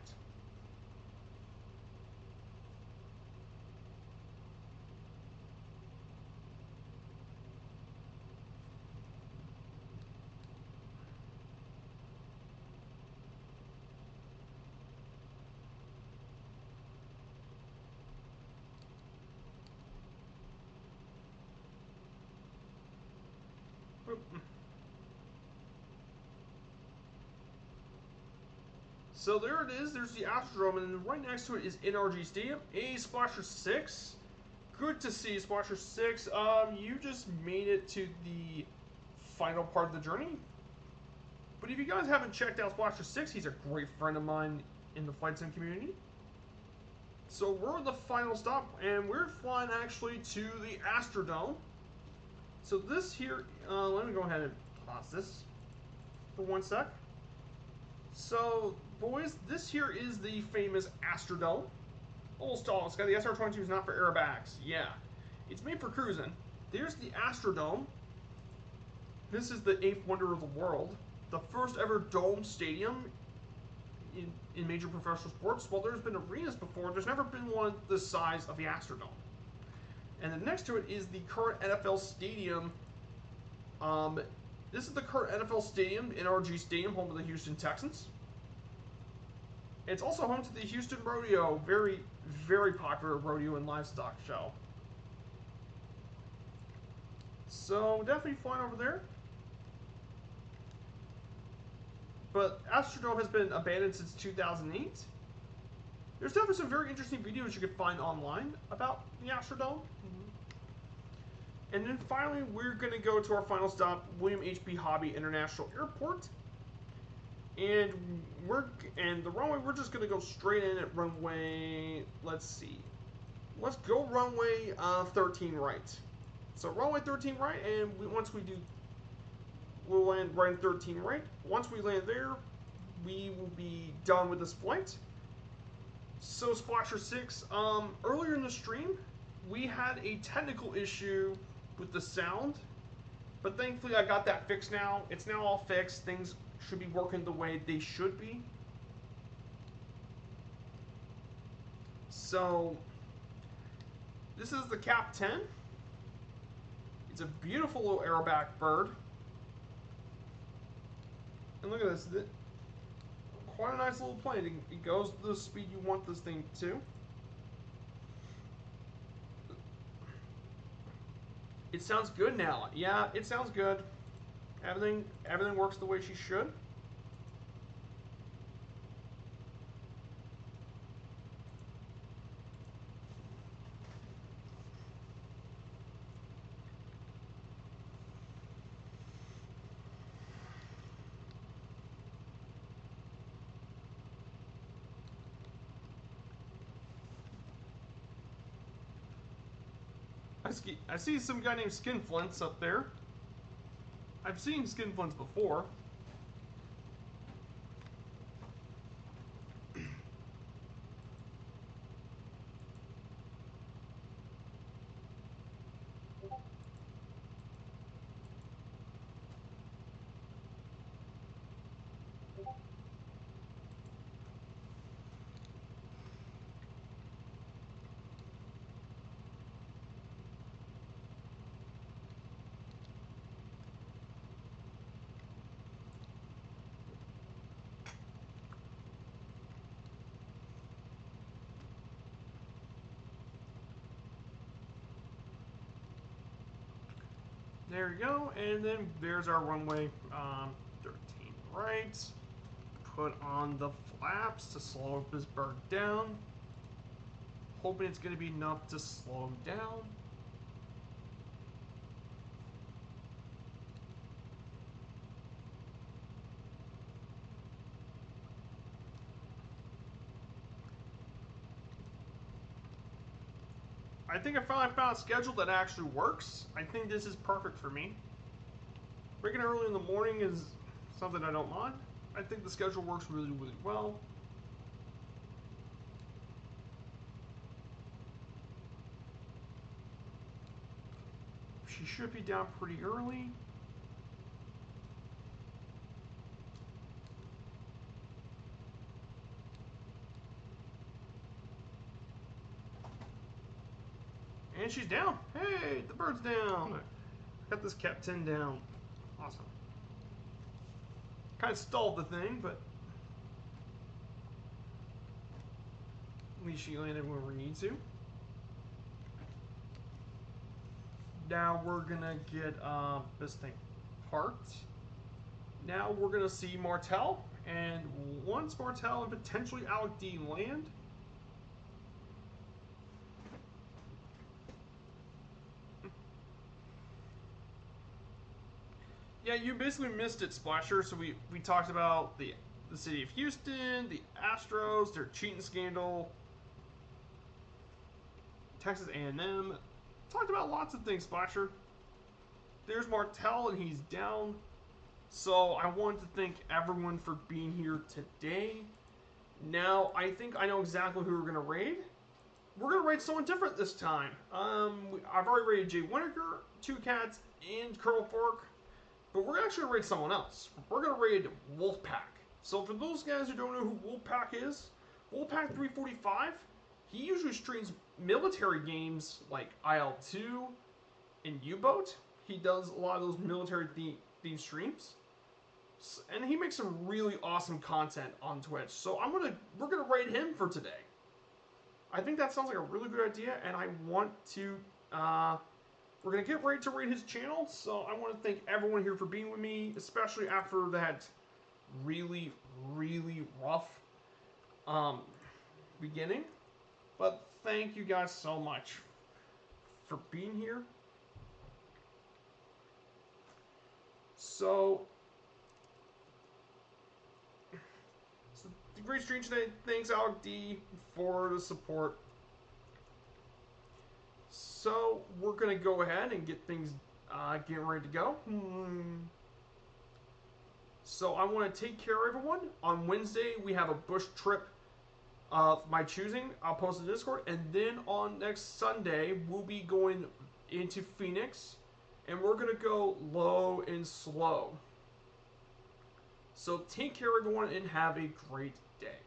So there it is. There's the Astrodome, and right next to it is NRG Stadium. A Splasher 6. Good to see Splasher 6. You just made it to the final part of the journey. But if you guys haven't checked out Splasher 6, he's a great friend of mine in the flight sim community. So we're at the final stop, and we're flying actually to the Astrodome. So this here, let me go ahead and pause this for one sec. So, boys, this here is the famous Astrodome. Old stall, it's got the SR-22 is not for airbags. Yeah, it's made for cruising. There's the Astrodome. This is the 8th wonder of the world. The first ever dome stadium in major professional sports. Well, there's been arenas before. There's never been one the size of the Astrodome. And then next to it is the current NFL stadium This is the current NFL stadium, NRG Stadium, home of the Houston Texans. It's also home to the Houston Rodeo, very, very popular rodeo and livestock show. So definitely flying over there. But Astrodome has been abandoned since 2008. There's definitely some very interesting videos you can find online about the Astrodome. And then finally, we're going to go to our final stop, William H.B. Hobby International Airport. And the runway, we're just going to go straight in at runway, let's see. Let's go runway 13 right. So runway 13 right, and we'll land right in 13 right. Once we land there, we will be done with this flight. So Splasher 6, earlier in the stream, we had a technical issue with the sound, but thankfully I got that fixed now. It's now all fixed. Things should be working the way they should be. So this is the Cap 10. It's a beautiful little aerobatic bird. And look at this. Quite a nice little plane. It goes the speed you want this thing to. It sounds good now. Yeah, it sounds good. Everything works the way she should. I see some guy named Skinflints up there. I've seen Skinflints before. There we go, and then there's our runway 13 right. Put on the flaps to slow this bird down. Hoping it's going to be enough to slow him down. I think I finally found a schedule that actually works. I think this is perfect for me. Breaking early in the morning is something I don't mind. I think the schedule works really, really well. She should be down pretty early. And she's down. Hey, the bird's down. Got this Cap 10 down. Awesome. Kind of stalled the thing, but at least she landed where we need to. Now we're gonna get this thing parked. Now we're gonna see Martel, and once Martel and potentially Alec D land, yeah, you basically missed it, Splasher. So we talked about the city of Houston, the Astros, their cheating scandal, Texas A&M. Talked about lots of things, Splasher. There's Martel, and he's down. So I wanted to thank everyone for being here today. Now, I think I know exactly who we're going to raid. We're going to raid someone different this time. I've already raided Jay Winnegar, Two Cats, and Colonel Fork. But we're actually going to raid someone else. We're going to raid Wolfpack. So for those guys who don't know who Wolfpack is, Wolfpack 345, he usually streams military games like IL-2 and U-Boat. He does a lot of those military these streams. And he makes some really awesome content on Twitch. So we're gonna rate him for today. I think that sounds like a really good idea, and I want to. We're gonna get ready to rate his channel. So I want to thank everyone here for being with me, especially after that really, really rough beginning. But thank you guys so much for being here. So it's a great stream today. Thanks, Alec D, for the support. So we're gonna go ahead and get things getting ready to go. So I want to take care of everyone. On Wednesday we have a bush trip of my choosing. I'll post in Discord, and then on next Sunday we'll be going into Phoenix, and we're gonna go low and slow. So take care, everyone, and have a great day.